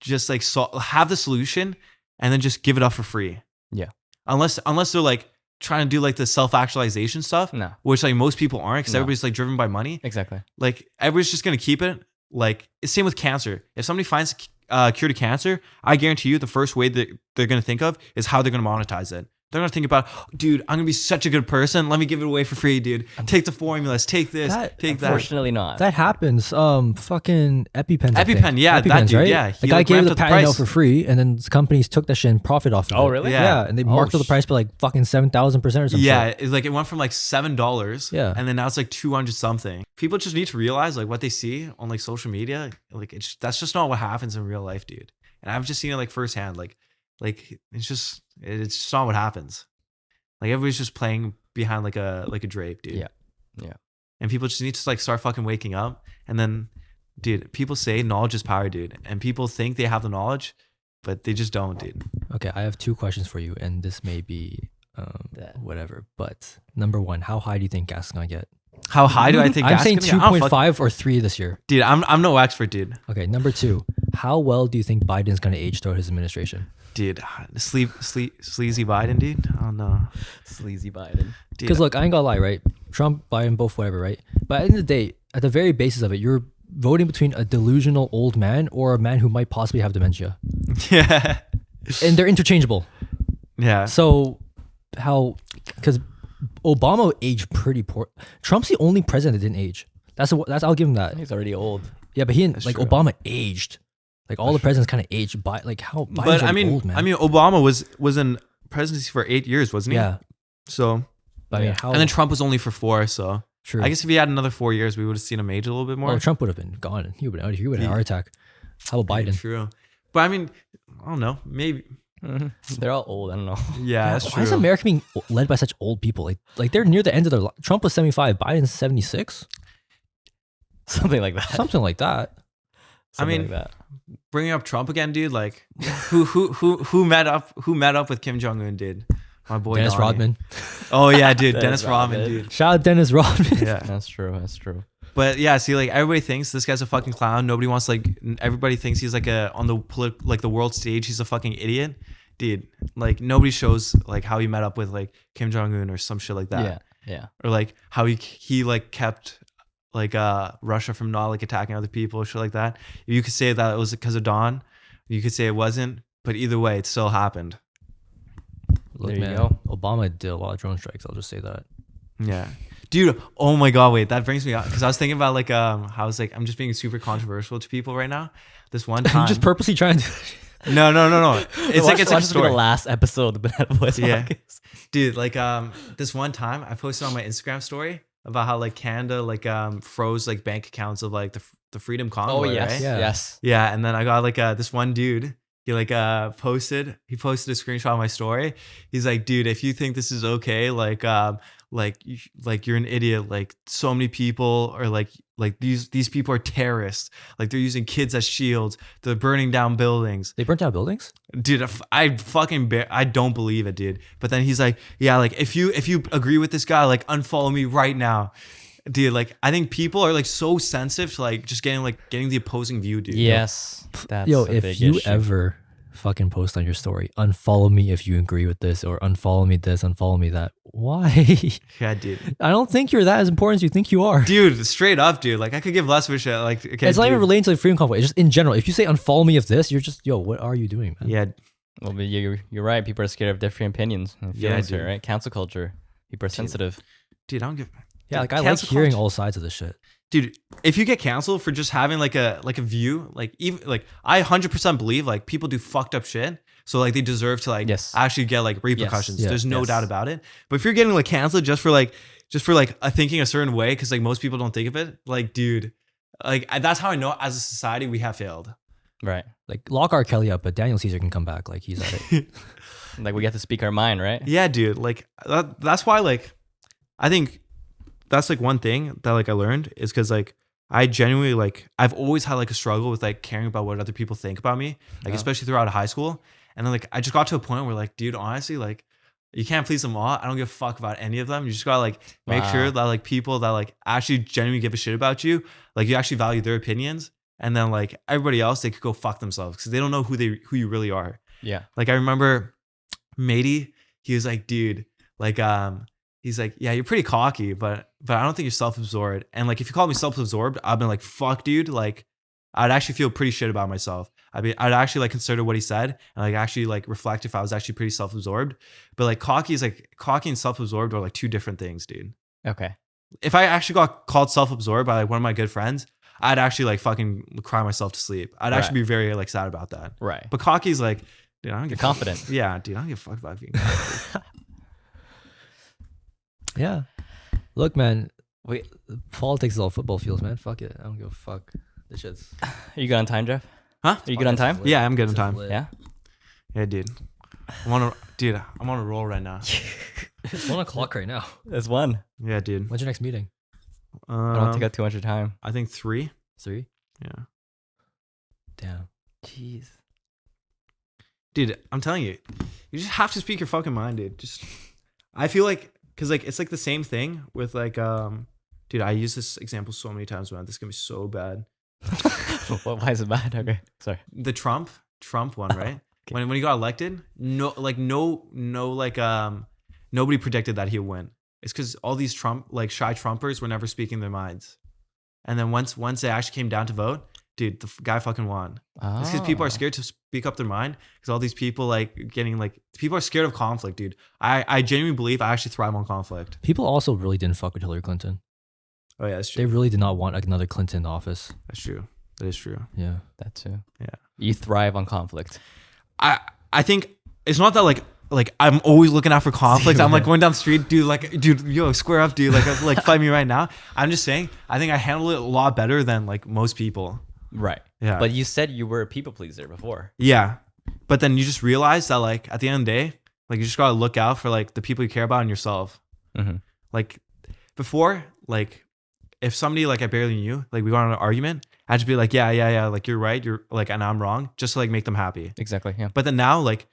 just like have the solution and then just give it up for free? Yeah. Unless they're like trying to do like the self-actualization stuff, No. which like most people aren't because No. everybody's like driven by money. Exactly. Like everybody's just gonna keep it. Like it's same with cancer. If somebody finds a cure to cancer, I guarantee you the first way that they're gonna think of is how they're gonna monetize it. They're gonna think about, dude, I'm gonna be such a good person. Let me give it away for free, dude. Take the formulas, take this, take that. Unfortunately not. That happens. Fucking EpiPens. I think. EpiPen, yeah, that EpiPens, dude, right? yeah. The He, guy like, gave ramped the up the patent out price. for free, and then companies took that shit and profit off of it. Oh, really? Yeah. And they marked up the price by like fucking 7,000% or something. Yeah, it's like it went from like $7, Yeah. and then now it's like 200 something. People just need to realize like what they see on like social media, like that's just not what happens in real life, dude. And I've just seen it like firsthand, like it's just not what happens. Like everybody's just playing behind like a drape, dude. Yeah. Yeah. And people just need to like start fucking waking up. And then, dude, people say knowledge is power, dude. And people think they have the knowledge, but they just don't, dude. Okay, I have 2 questions for you, and this may be whatever. But number 1, how high do you think gas is gonna get? How high do I think I'm gas saying is gonna get? I don't 2.5 or 3 this year. Dude, I'm no expert, dude. Okay, number 2, how well do you think Biden's gonna age throughout his administration? Dude, sleazy Biden, dude. I don't know. Sleazy Biden. Dude, Because look, I ain't gonna lie, right? Trump, Biden, both whatever, right? But at the end of the day, at the very basis of it, you're voting between a delusional old man or a man who might possibly have dementia, yeah. and they're interchangeable. Yeah. So how? Because Obama aged pretty poor. Trump's the only president that didn't age. That's I'll give him that. He's already old. Yeah, but he didn't. That's Like true. Obama aged. Like all the presidents kind of aged by like how. Biden's But already old, man. Obama was in presidency for 8 years, wasn't he? yeah. So, But I mean, Yeah. how? and then Trump was only for 4. So true. I guess if he had another 4 years, we would have seen him age a little bit more. Well, Trump would have been gone. He would have out. He would have had a heart attack. How about Biden? True. But I mean, I don't know. Maybe. They're all old. I don't know. Yeah, that's Why true. is America being led by such old people? Like they're near the end of their life. Trump was 75, Biden's 76, Something like that. something like that. Something mean, like that. Bringing up Trump again, dude. Like, who met up with Kim Jong Un, dude? My boy Dennis Donnie. Rodman. Oh yeah, dude. Dennis Dennis Rodman, Rodman. dude. Shout out Dennis Rodman. Yeah. That's true. That's true. But yeah, see, like everybody thinks this guy's a fucking clown. Nobody wants like. Everybody thinks he's like on the like the world stage. He's a fucking idiot, dude. Like nobody shows like how he met up with like Kim Jong Un or some shit like that. Yeah. Yeah. Or like how he like kept like Russia from not like attacking other people or shit like that. You could say that it was because of Don. You could say it wasn't. But either way, it still happened. Look, There you man, go. Obama did a lot of drone strikes. I'll just say that. Yeah. Dude, oh my god, wait, that brings me up because I was thinking about like how I was like I'm just being super controversial to people right now. This one time, I'm just purposely trying to. no. It's like a story. the last episode of the Banana Boys Yeah. podcast. Dude, like this one time I posted on my Instagram story about how like Canada like froze like bank accounts of like the Freedom Convoy. Oh yes. right? Yeah. Yes. Yeah, and then I got like this one dude he posted a screenshot of my story. He's like, dude, if you think this is okay, you're an idiot. Like so many people are like these people are terrorists. Like they're using kids as shields. They're burning down buildings. They burnt down buildings? Dude, I don't believe it, dude. But then he's like, yeah, like if you agree with this guy, like unfollow me right now. Dude, like I think people are like so sensitive to like just getting the opposing view, dude. Yes. That's Yo, a if big you issue. ever fucking post on your story, unfollow me if you agree with this, or unfollow me this, unfollow me that. Why? Yeah, dude. I don't think you're that as important as you think you are. Dude, straight up, dude. Like I could give less of a shit. Like okay, It's not even dude. relating to the freedom conflict. It's just in general. If you say unfollow me of this, you're just, yo, what are you doing, man? Yeah, Well, but you're right. People are scared of different opinions and Yeah, feelings here, dude. right? Cancel culture. People are sensitive. dude, I don't give. Yeah, like I like Cancel hearing culture. all sides of this shit. Dude, if you get canceled for just having like a view, like even like I 100% believe like people do fucked up shit, so like they deserve to like Yes. actually get like repercussions. Yeah. There's no Yes. doubt about it. But if you're getting like canceled just for thinking a certain way, because like most people don't think of it, like dude, like that's how I know as a society we have failed. Right. Like lock R. Kelly up, but Daniel Caesar can come back. Like he's at it. Like we get to speak our mind, right? Yeah, dude. Like that's why like I think that's like one thing that like I learned is because like I genuinely like I've always had like a struggle with like caring about what other people think about me, like Yeah. especially throughout high school. And then like I just got to a point where like, dude, honestly, like you can't please them all. I don't give a fuck about any of them. You just gotta like make Wow. sure that like people that like actually genuinely give a shit about you, like you actually value their opinions. And then like everybody else, they could go fuck themselves because they don't know who you really are. Yeah. Like I remember Matey, he was like, dude, like he's like, yeah, you're pretty cocky, but I don't think you're self-absorbed. And like if you call me self-absorbed, I've been like, fuck, dude, like I'd actually feel pretty shit about myself. I'd actually like consider what he said and like actually like reflect if I was actually pretty self-absorbed. But like cocky and self-absorbed are like two different things, dude. Okay. If I actually got called self-absorbed by like one of my good friends, I'd actually like fucking cry myself to sleep. I'd Right. actually be very like sad about that. Right. But cocky's like, dude, I don't You're give confident. Yeah, dude, I don't give a fuck about being cocky. Yeah. Look, man, Wait, politics is all football fields, man. Fuck it. I don't give a fuck. This shit's. are you good on time, Jeff? Huh? Are you good on time? Yeah, I'm good on time. Yeah. Yeah, dude. I'm on a roll right now. It's 1 o'clock right now. That's one. Yeah, dude. When's your next meeting? I don't take up too much of your time. I think 3. 3? Yeah. Damn. Jeez. Dude, I'm telling you, you just have to speak your fucking mind, dude. Just, I feel like, cause like it's like the same thing with like, dude, I use this example so many times, man. This is gonna be so bad. Why is it bad? Okay. Sorry. The Trump one, right? Okay. When he got elected, nobody predicted that he would win. It's because all these shy Trumpers were never speaking their minds, and then once they actually came down to vote, dude, the guy fucking won. It's because people are scared to speak up their mind because all these people people are scared of conflict, dude. I genuinely believe I actually thrive on conflict. People also really didn't fuck with Hillary Clinton. Oh yeah, that's They true. really did not want like another Clinton in office. That's true. That is true. Yeah. That too. Yeah. You thrive on conflict. I think it's not that like I'm always looking out for conflict. I'm like going down the street, dude, yo, square up, dude. Like fight me right now. I'm just saying, I think I handle it a lot better than like most people. Right. Yeah. But you said you were a people pleaser before. Yeah. But then you just realize that like at the end of the day, like you just gotta look out for like the people you care about and yourself. Mm-hmm. Like before, like if somebody like I barely knew, like we got in an argument, I'd just be like, yeah, like you're right, you're like, and I'm wrong, just to like make them happy. Exactly. Yeah. But then now, like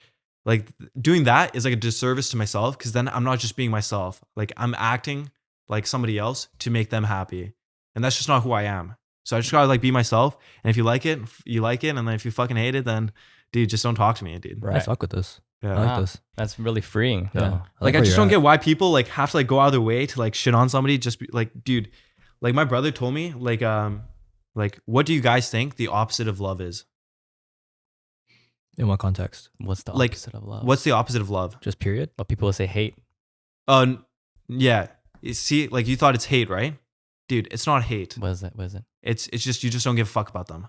doing that is like a disservice to myself because then I'm not just being myself. Like I'm acting like somebody else to make them happy, and that's just not who I am. So I just gotta like be myself. And if you like it, you like it, and then if you fucking hate it, then dude, just don't talk to me, dude. Right. I fuck with this. Yeah. I like Wow. this. That's really freeing. Yeah. though. Like I where just you're don't at. get why people like have to like go out of their way to like shit on somebody. Just be, like, dude, like my brother told me like what do you guys think the opposite of love is? In what context? What's the Like, opposite of love? What's the opposite of love? Just period? What people will say hate. Yeah. You see, like you thought it's hate, right? Dude, it's not hate. What is it? What is it? It's just you just don't give a fuck about them.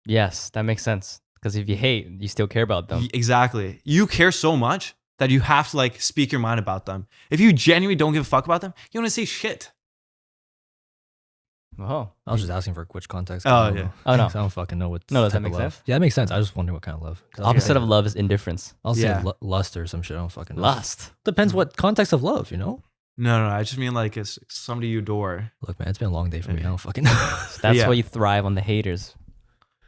Yes, that makes sense. Because if you hate, you still care about them. Exactly. You care so much that you have to like speak your mind about them. If you genuinely don't give a fuck about them, you don't say shit. Oh, I was just asking for which context. Oh, 'cause I don't yeah. know. Oh, no. 'Cause I don't fucking know what. No, does that type of make love. sense? Yeah, that makes sense. I was just wondering what kind of love. 'Cause opposite I'll of love is indifference. say Yeah. lust or some shit. I don't fucking know. Lust. Depends what context of love, you know. No, I just mean like it's somebody you adore, Look, man, it's been a long day for me. I don't fucking know. That's Yeah. why you thrive on the haters,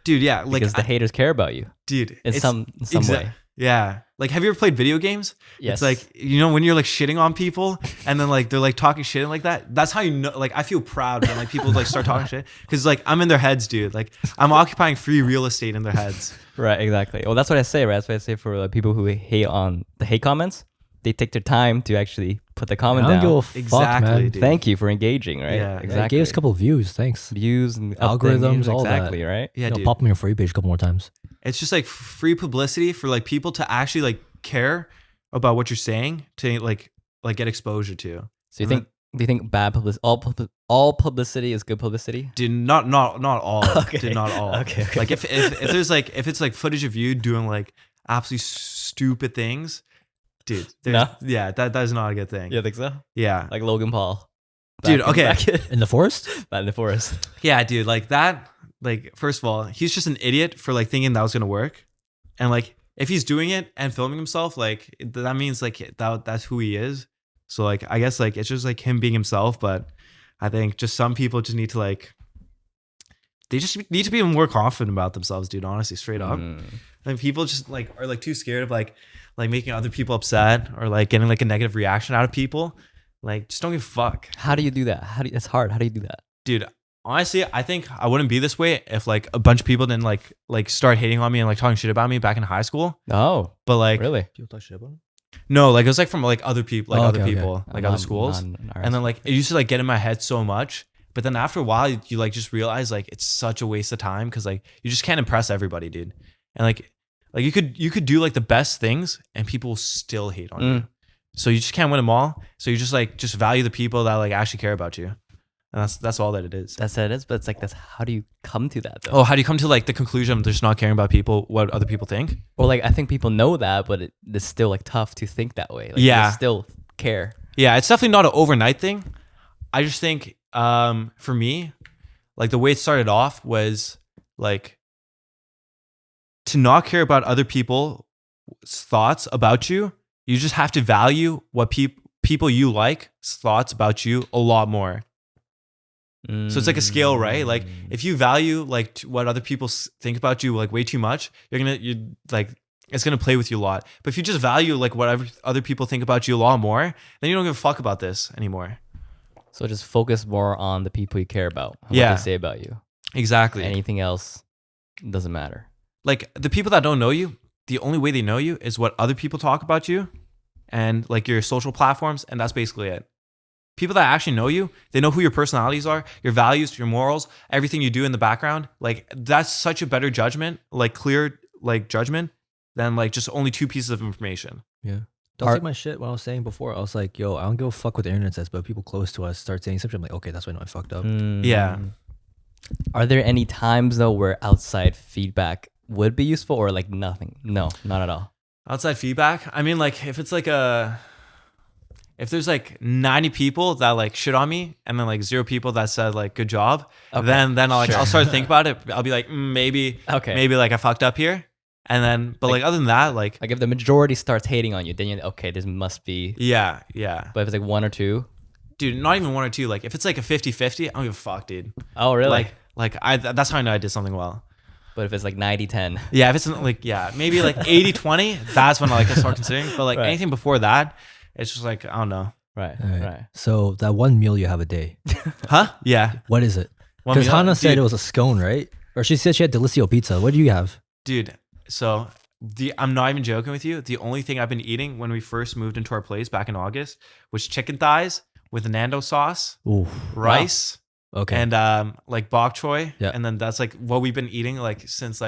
dude. Yeah, like because the haters care about you dude, in it's- some way. Yeah, like have you ever played video games? Yes. It's like, you know, when you're like shitting on people and then like they're like talking shit and like that. That's how you know. Like I feel proud when like people like start talking shit because like I'm in their heads, dude. Like I'm occupying free real estate in their heads. Right, exactly. Well, that's what I say, right? That's what I say for people who hate on the hate comments. They take their time to actually put the comment I don't down. give a fuck, Exactly, man. dude. Thank you for engaging, right? Yeah. Yeah, it exactly. gave us a couple of views. Thanks. views and Algorithms, all that. exactly, right? Yeah, You know, dude. pop on your For You page a couple more times. It's just like free publicity for like people to actually like care about what you're saying to like get exposure to. So do you think bad publicity, all publicity is good publicity? Dude, not all. Okay. Dude, not all. Okay. Like if there's like if it's like footage of you doing like absolutely stupid things, dude. No? Yeah, that is not a good thing. You think so? Yeah. Like Logan Paul. Dude, okay. In the forest? Back in the forest. Yeah, dude, like that, like first of all, he's just an idiot for like thinking that was gonna work. And like if he's doing it and filming himself, like that means like that's who he is. So like I guess like it's just like him being himself, but I think just some people just need to like they just need to be more confident about themselves, dude, honestly, straight up. And people just like are like too scared of like making other people upset or like getting like a negative reaction out of people. Like just don't give a fuck. How do you do that? It's hard. How do you do that? Dude, honestly, I think I wouldn't be this way if like a bunch of people didn't like start hating on me and like talking shit about me back in high school. Oh, But like really? People talk shit about him? no, like it was like from like other people, like Oh, other okay, people, like other schools. And then like it used to like get in my head so much. But then after a while, you like just realize like it's such a waste of time because like you just can't impress everybody, dude. And like you could do like the best things and people will still hate on you. So you just can't win them all. So you just value the people that like actually care about you. And that's all that it is. That's what it is. But it's like how do you come to that though? Oh, how do you come to like the conclusion of just not caring about people, what other people think? Or like I think people know that, but it's still like tough to think that way. Like, Yeah. they still care. Yeah, it's definitely not an overnight thing. I just think for me, like the way it started off was like to not care about other people's thoughts about you. You just have to value what people you like thoughts about you a lot more. So it's like a scale, right? Like if you value like what other people think about you like way too much, it's gonna play with you a lot. But if you just value like whatever other people think about you a lot more, then you don't give a fuck about this anymore. So just focus more on the people you care about. And Yeah. what they say about you. Exactly. Anything else doesn't matter. Like the people that don't know you, the only way they know you is what other people talk about you and like your social platforms, and that's basically it. People that actually know you, they know who your personalities are, your values, your morals, everything you do in the background. Like that's such a better judgment, like clear like judgment than like just only two pieces of information. Yeah. That was like my shit when I was saying before. I was like, yo, I don't give a fuck what the internet says, but people close to us start saying something. I'm like, okay, that's why I know I fucked up. Yeah. Are there any times though where outside feedback would be useful or like nothing? No, not at all. Outside feedback, I mean, like if it's like if there's like 90 people that like shit on me and then like 0 people that said like good job, Okay. then I'll Sure. I'll start to think about it. I'll be like maybe like I fucked up here, and then but other than that, like if the majority starts hating on you, then you're okay, this must be. yeah. But if it's like 1 or 2, Dude, not even 1 or 2. Like if it's like a 50-50, I don't give a fuck, dude. oh really? Like that's how I know I did something well. But if it's like 90-10, Yeah, if it's like maybe like 80-20, that's when I like start considering. But like Right. anything before that, it's just like I don't know. right, All right. right. So that one meal you have a day, Huh? Yeah. what is it? One Because meal- Hannah said dude, it was a scone, right? Or she said she had Delicioso pizza. What do you have? Dude, so I'm not even joking with you. The only thing I've been eating when we first moved into our place back in August was chicken thighs with Nando sauce, Ooh. rice, Okay. and like bok choy. Yeah. And then that's like what we've been eating like since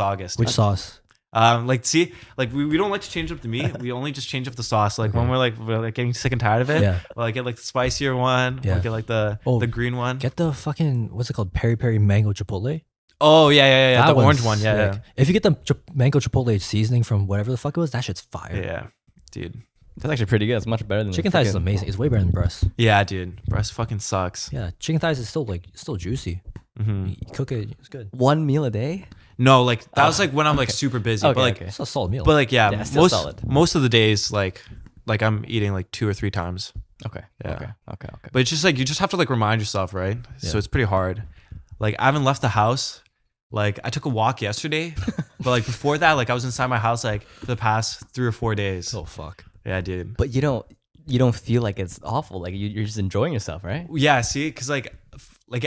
August. Which sauce? Like see, like we don't like to change up the meat. We only just change up the sauce. Like when we're like getting sick and tired of it, Yeah. we'll like get like the spicier one. Yeah. We'll get like the green one. Get the fucking, what's it called? Peri Peri Mango Chipotle? Oh yeah. That The one's orange one. Yeah, sick. If you get the mango chipotle seasoning from whatever the fuck it was, that shit's fire. yeah. Dude. That's actually pretty good. It's much better than Chicken thighs is freaking- amazing. It's way better than breast. Yeah, dude. Breast fucking sucks. Yeah, chicken thighs is still juicy. You cook it, it's good. One meal a day. No, like that was like when I'm like super busy. Okay, but like okay. It's a solid meal. but like Yeah, still solid. most of the days like I'm eating like 2 or 3 times. Okay. Yeah. Okay. But it's just like you just have to like remind yourself, right? So it's pretty hard. Like I haven't left the house. Like I took a walk yesterday, but like before that, like I was inside my house like for the past 3 or 4 days. oh fuck. Yeah, dude. But you don't feel like it's awful. Like you're just enjoying yourself, right? Yeah, see, because like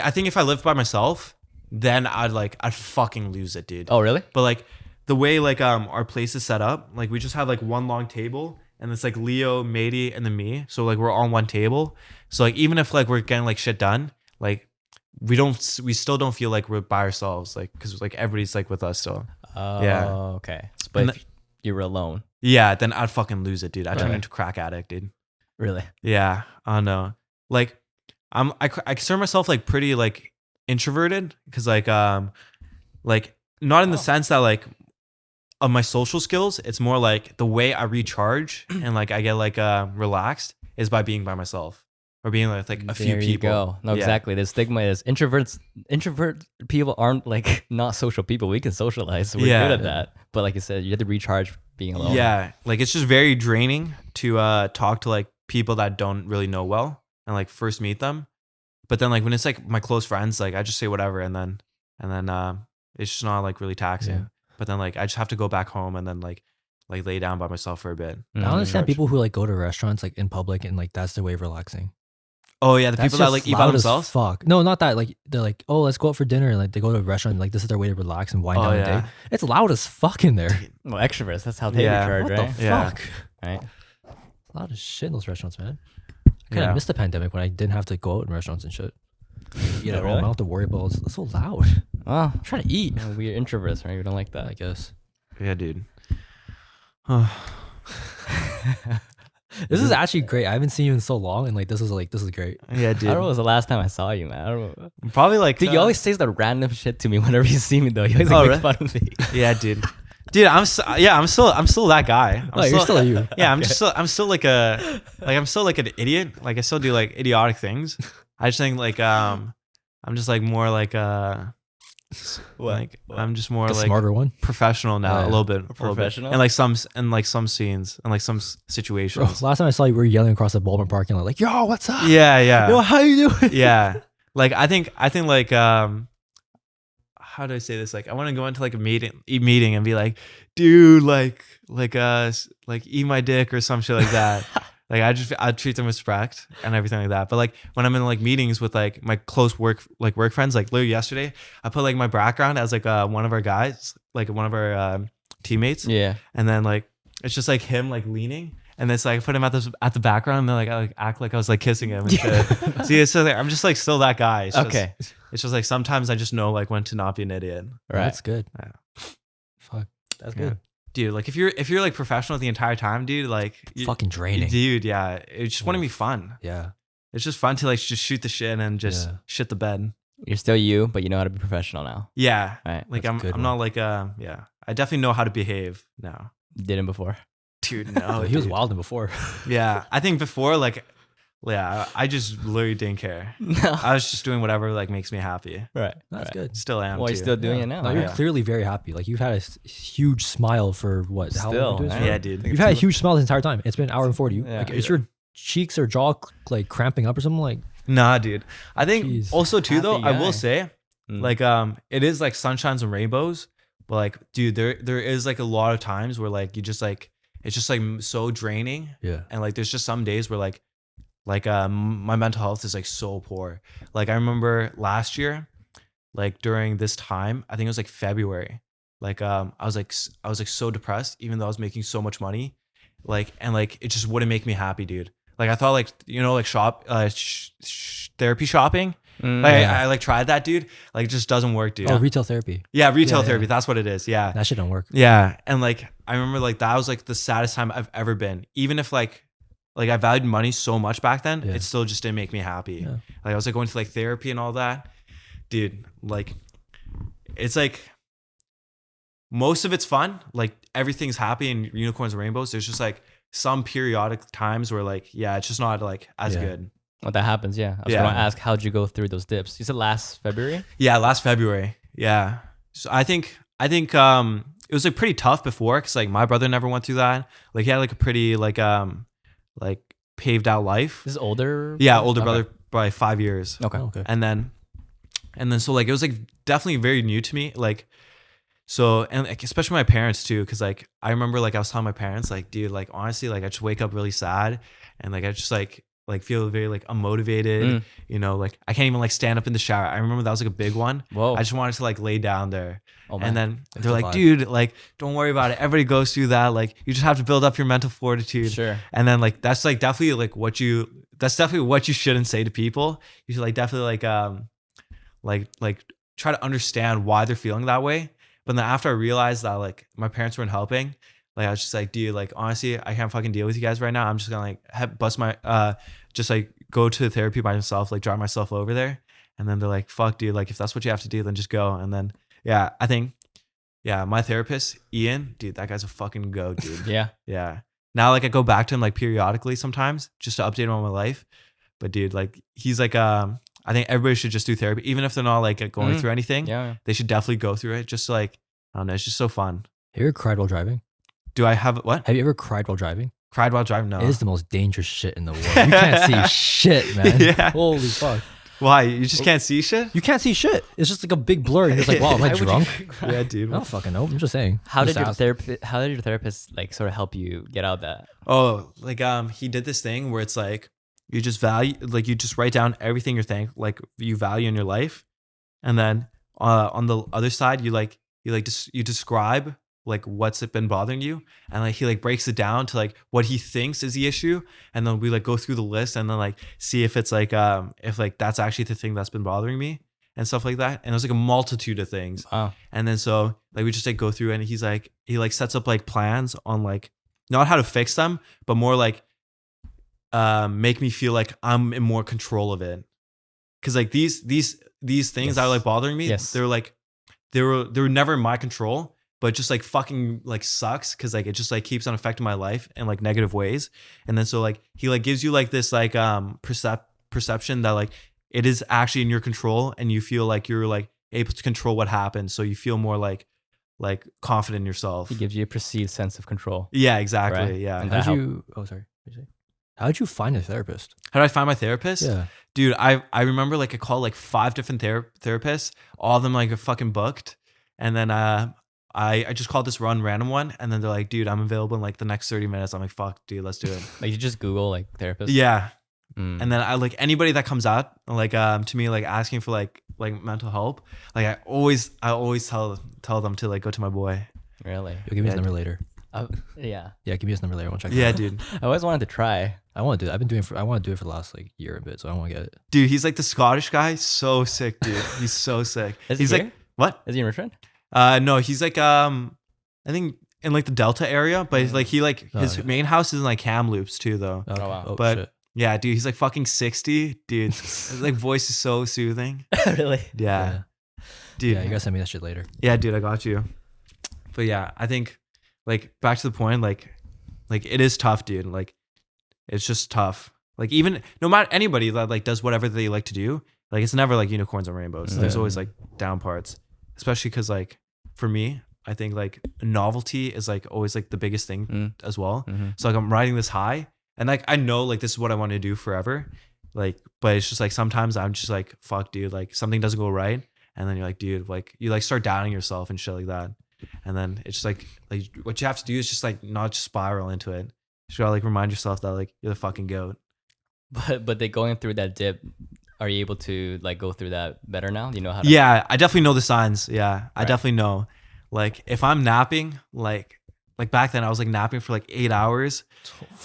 I think if I lived by myself, then I'd fucking lose it, dude. Oh, really? But like the way like our place is set up, like we just have like one long table, and it's like Leo, Matey, and then me. So like we're on one table. So like even if like we're getting like shit done, like we still don't feel like we're by ourselves, like because like everybody's like with us still. Oh, Yeah. okay. But And if you were alone, Yeah, then I'd fucking lose it, dude. I'd turn Right. into a crack addict, dude. really? Yeah, I don't know. Like I consider myself like pretty like introverted because like not in the sense that like of my social skills. It's more like the way I recharge and like I get like relaxed is by being by myself or being with like a few There you people. go. No, Yeah. exactly. The stigma is introvert people aren't like not social people. We can socialize. So we're Yeah. good at that. But like you said, you have to recharge being alone. Yeah, like it's just very draining to talk to like people that don't really know well and like first meet them. But then like when it's like my close friends, like I just say whatever and then it's just not like really taxing. Yeah. But then like I just have to go back home and then like lay down by myself for a bit. I don't understand Recharge. people who like go to restaurants like in public and like that's their way of relaxing. Oh yeah, the That's people that just like eat by loud as themselves. Fuck. No, not that. Like they're like, oh, let's go out for dinner, and like they go to a restaurant. Like this is their way to relax and wind Oh down the yeah. day. It's loud as fuck in there. Well, extroverts, that's how they Yeah. recharge, What right? the Yeah. fuck? Right. Loud as shit in those restaurants, man. I kind of Yeah. missed the pandemic when I didn't have to go out in restaurants and shit. Eat Yeah, at home. really? I don't have to worry about it's so loud. Well, I'm trying to eat. we're introverts, right? We don't like that. I guess. Yeah, dude. This is actually great. I haven't seen you in so long, and like this is great. Yeah, I dude. don't know when was the last time I saw you, man. I don't know. Probably like Dude, you always say the random shit to me whenever you see me, though. You always like, Oh, make fun of me. Yeah, dude. Dude, I'm still that guy. No, you're still you. Yeah, I'm still like I'm still like an idiot. Like I still do like idiotic things. I just think like I'm just like more like like I'm just more The like smarter one. professional now, Yeah. a little bit. Professional? And like some scenes and like some Bro, situations. last time I saw you, we were yelling across the Baldwin parking lot, like, "Yo, what's up? Yeah, yeah. Yo, how you doing?" Yeah. Like I think like how do I say this? Like I want to go into like a meeting and be like, dude, like eat my dick or some shit like that. Like I'd treat them with respect and everything like that. But like when I'm in like meetings with like my close work friends, like literally yesterday, I put like my background as like one of our guys, like one of our teammates. Yeah. And then like it's just like him like leaning. And it's like I put him at the background and then like I like act like I was like kissing him and shit. See, it's so like, I'm just like still that guy. It's Okay. it's just like sometimes I just know like when to not be an idiot. Right. That's good. Yeah. Fuck. That's Yeah. good. Dude, like if you're like professional the entire time, dude, like Fucking draining. dude, yeah. It just want to be fun. Yeah. It's just fun to like just shoot the shit and just Yeah. shit the bed. You're still you, but you know how to be professional now. Yeah. Right. Like That's a I'm good not like yeah. I definitely know how to behave now. Didn't before. Dude, no. he was dude. wilding before. Yeah. I think before like yeah, I just literally didn't care. No. I was just doing whatever like makes me happy. Right. That's right. good. Still am. Well, too. you're still doing Yeah. it now. No, you're Yeah. clearly very happy. Like you've had a huge smile for what? How long Still, you doing this man. for? Yeah, dude. You've had a huge smile the entire time. It's been an hour and 40. Yeah. Like, is your cheeks or jaw like cramping up or something? Like, Nah, dude. I think Jeez. also too though, Happy I guy. will say, Mm. like it is like sunshines and rainbows, but like, dude, there is like a lot of times where like you just like it's just like so draining, yeah. and like there's just some days where like my mental health is like so poor. Like I remember last year, like during this time, I think it was like February. Like I was like so depressed, even though I was making so much money, like and like it just wouldn't make me happy, dude. Like I thought like like therapy shopping. Like Yeah. I like tried that, dude. Like it just doesn't work, dude. Oh, retail therapy. Yeah, retail Yeah, therapy. yeah. That's what it is. Yeah. That shit don't work. Yeah. And like I remember like that was like the saddest time I've ever been. Even if like I valued money so much back then, Yeah. it still just didn't make me happy. Yeah. Like I was like going to like therapy and all that. Dude, like it's like most of it's fun. Like everything's happy and unicorns and rainbows, there's just like some periodic times where like, yeah, it's just not like as good. Well, that happens. Yeah. I was going to ask, how'd you go through those dips? You said last February? Yeah, last February. Yeah. So I think it was like pretty tough before, because like my brother never went through that. Like he had like a pretty like paved out life. This is older? Yeah, older brother by 5 years. Okay. And then so like it was like definitely very new to me. Like so, and like, especially my parents too, because like I remember like I was telling my parents like, dude, like honestly, like I just wake up really sad, and like I just like feel very like unmotivated. You know, like I can't even like stand up in the shower. I remember that was like a big one. Whoa. I just wanted to like lay down there. Oh, and then they're like, dude, like don't worry about it. Everybody goes through that. Like you just have to build up your mental fortitude. Sure. And then like that's like definitely like what you shouldn't say to people. You should like definitely like try to understand why they're feeling that way. But then after I realized that like my parents weren't helping, like I was just like, dude, like honestly, I can't fucking deal with you guys right now. I'm just gonna like bust my just like go to therapy by myself, like drive myself over there. And then they're like, fuck, dude, like if that's what you have to do, then just go. And then yeah, I think my therapist, Ian, dude, that guy's a fucking goat, dude. Yeah. Now like I go back to him like periodically sometimes just to update him on my life. But dude, like he's like I think everybody should just do therapy, even if they're not like going through anything. Yeah. They should definitely go through it. Just like, I don't know, it's just so fun. Have you ever cried while driving? Do I have what? Have you ever cried while driving? Cried while driving? No. It is the most dangerous shit in the world. You can't see shit, man. Yeah. Holy fuck. Why? You just can't see shit? You can't see shit. It's just like a big blur. You're just like, wow, am I drunk? Yeah, dude. I don't fucking know. I'm just saying. How did Just your ask. therapist like sort of help you get out of that? Oh, like he did this thing where it's like you just write down everything you value in your life, and then on the other side you describe like what's been bothering you, and like he like breaks it down to like what he thinks is the issue, and then we like go through the list and then like see if it's like if like that's actually the thing that's been bothering me and stuff like that. And there's like a multitude of things. Wow. And then so like we just like go through, and he sets up like plans on like not how to fix them, but more like make me feel like I'm in more control of it. Cause like these things that are like bothering me, they're like they were never in my control, but just like fucking like sucks, cause like it just like keeps on affecting my life in like negative ways. And then so like he like gives you like this like perception that like it is actually in your control, and you feel like you're like able to control what happens, so you feel more like confident in yourself. He gives you a perceived sense of control. Yeah, exactly. Right? Yeah. And How did you find a therapist? How did I find my therapist? Yeah. Dude, I remember like I called like 5 different therapists, all of them like are fucking booked. And then I just called this random one, and then they're like, dude, I'm available in like the next 30 minutes. I'm like, fuck, dude, let's do it. Like you just Google like therapist. Yeah. And then I like anybody that comes out like to me like asking for like mental help, like I always tell them to like go to my boy. Really? You'll give me his number later. Yeah. Yeah, give me his number later. I want to check. Yeah, dude. I always wanted to try. I want to do it. I want to do it for the last like year a bit, so I want to get it. Dude, he's like the Scottish guy. So sick, dude. He's so sick. He's like, what? Is he in Richmond? No, he's like I think in like the Delta area, but like his main house is in like Kamloops too, though. Okay. Oh, wow. Oh, But shit. yeah, dude, he's like fucking 60, dude. His like voice is so soothing. Really? Yeah. Dude. Yeah, you gotta send me that shit later. Yeah, dude, I got you. But yeah, I think like back to the point, like it is tough, dude. Like it's just tough. Like even no matter anybody that like does whatever they like to do, like it's never like unicorns and rainbows. There's always like down parts, especially because like for me, I think like novelty is like always like the biggest thing as well. So like I'm riding this high, and like I know like this is what I want to do forever. Like, but it's just like sometimes I'm just like, fuck, dude, like something doesn't go right, and then you're like, dude, like you like start doubting yourself and shit like that. And then it's just like what you have to do is just like not just spiral into it. You gotta like remind yourself that like you're the fucking goat. But they going through that dip, are you able to like go through that better now? You know how to? Yeah, I definitely know the signs. Yeah, I Right. definitely know. Like if I'm napping, like back then I was like napping for like 8 hours.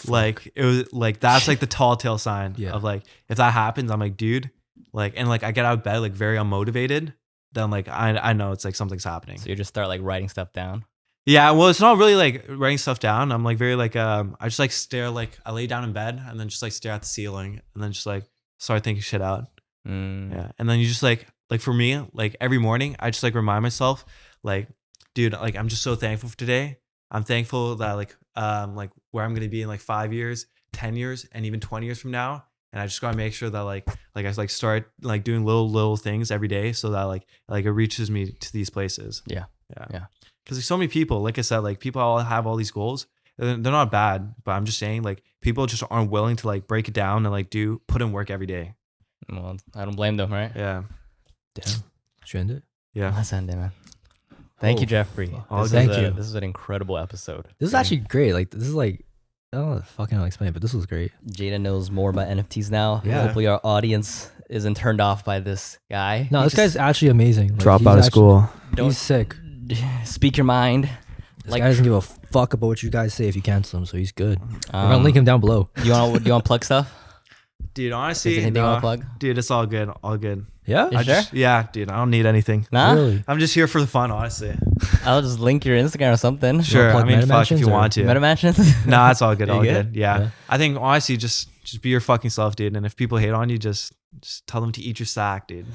Like it was like that's like the tall tale sign of like if that happens, I'm like, dude, like and like I get out of bed like very unmotivated. Then like I know it's like something's happening. So you just start like writing stuff down. Yeah, well, it's not really like writing stuff down. I'm like very like I just like stare, like I lay down in bed and then just like stare at the ceiling and then just like start thinking shit out. Yeah, and then you just like for me, like every morning I just like remind myself like, dude, like I'm just so thankful for today. I'm thankful that like where I'm gonna be in like 5 years, 10 years, and even 20 years from now. And I just gotta make sure that like I like start like doing little things every day so that like it reaches me to these places. Yeah. Because there's so many people, like I said, like people all have all these goals. They're not bad, but I'm just saying like people just aren't willing to like break it down and like put in work every day. Well, I don't blame them, right? Yeah. Damn. Should we end it? Yeah. Let's end it, man. Thank you, Jeffrey. Thank you. This is an incredible episode. This is actually great. Like this is like I don't know how to fucking explain it, but this was great. Jada knows more about NFTs now. Yeah. Hopefully our audience isn't turned off by this guy. No, this guy's actually amazing. Like, Drop he's out of school. He's sick. Speak your mind. This guy doesn't give a fuck about what you guys say if you cancel him, so he's good. We're gonna link him down below. You want to plug stuff? Dude, Is honestly, there anything you want to plug? dude, it's all good. All good. Yeah? You sure? Yeah, dude, I don't need anything. Nah? Really? I'm just here for the fun, honestly. I'll just link your Instagram or something. Sure. I plug mean, fuck if Metamansions you or- want to. Metamansions? Nah, it's all good. You All good? good. Yeah. Yeah. I think honestly, just be your fucking self, dude. And if people hate on you, just tell them to eat your sack, dude.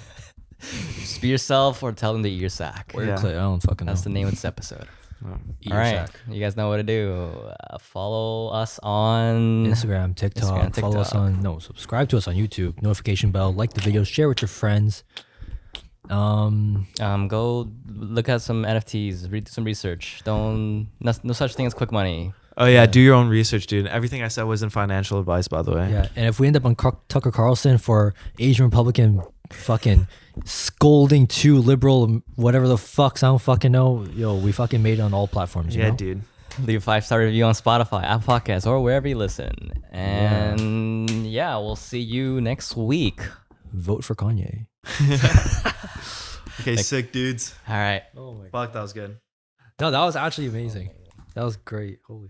Just be yourself or tell them to eat your sack. Word Yeah. clip. I don't fucking know. That's the name of this episode. Eat All your right. sack. You guys know what to do. Follow us on Instagram, TikTok, follow us TikTok. subscribe to us on YouTube, notification bell, like the video, share with your friends. Go look at some NFTs, read some research. No such thing as quick money. Oh yeah, do your own research, dude. Everything I said wasn't financial advice, by the way. Yeah, and if we end up on Tucker Carlson for Asian Republican fucking scolding too liberal, whatever the fucks, I don't fucking know. Yo, we fucking made it on all platforms. You Yeah, know? dude. Leave a 5-star review on Spotify, Apple Podcasts, or wherever you listen. And yeah, we'll see you next week. Vote for Kanye. Okay, sick dudes. All right. Oh my Fuck, that was good. No, that was actually amazing. That was great. Holy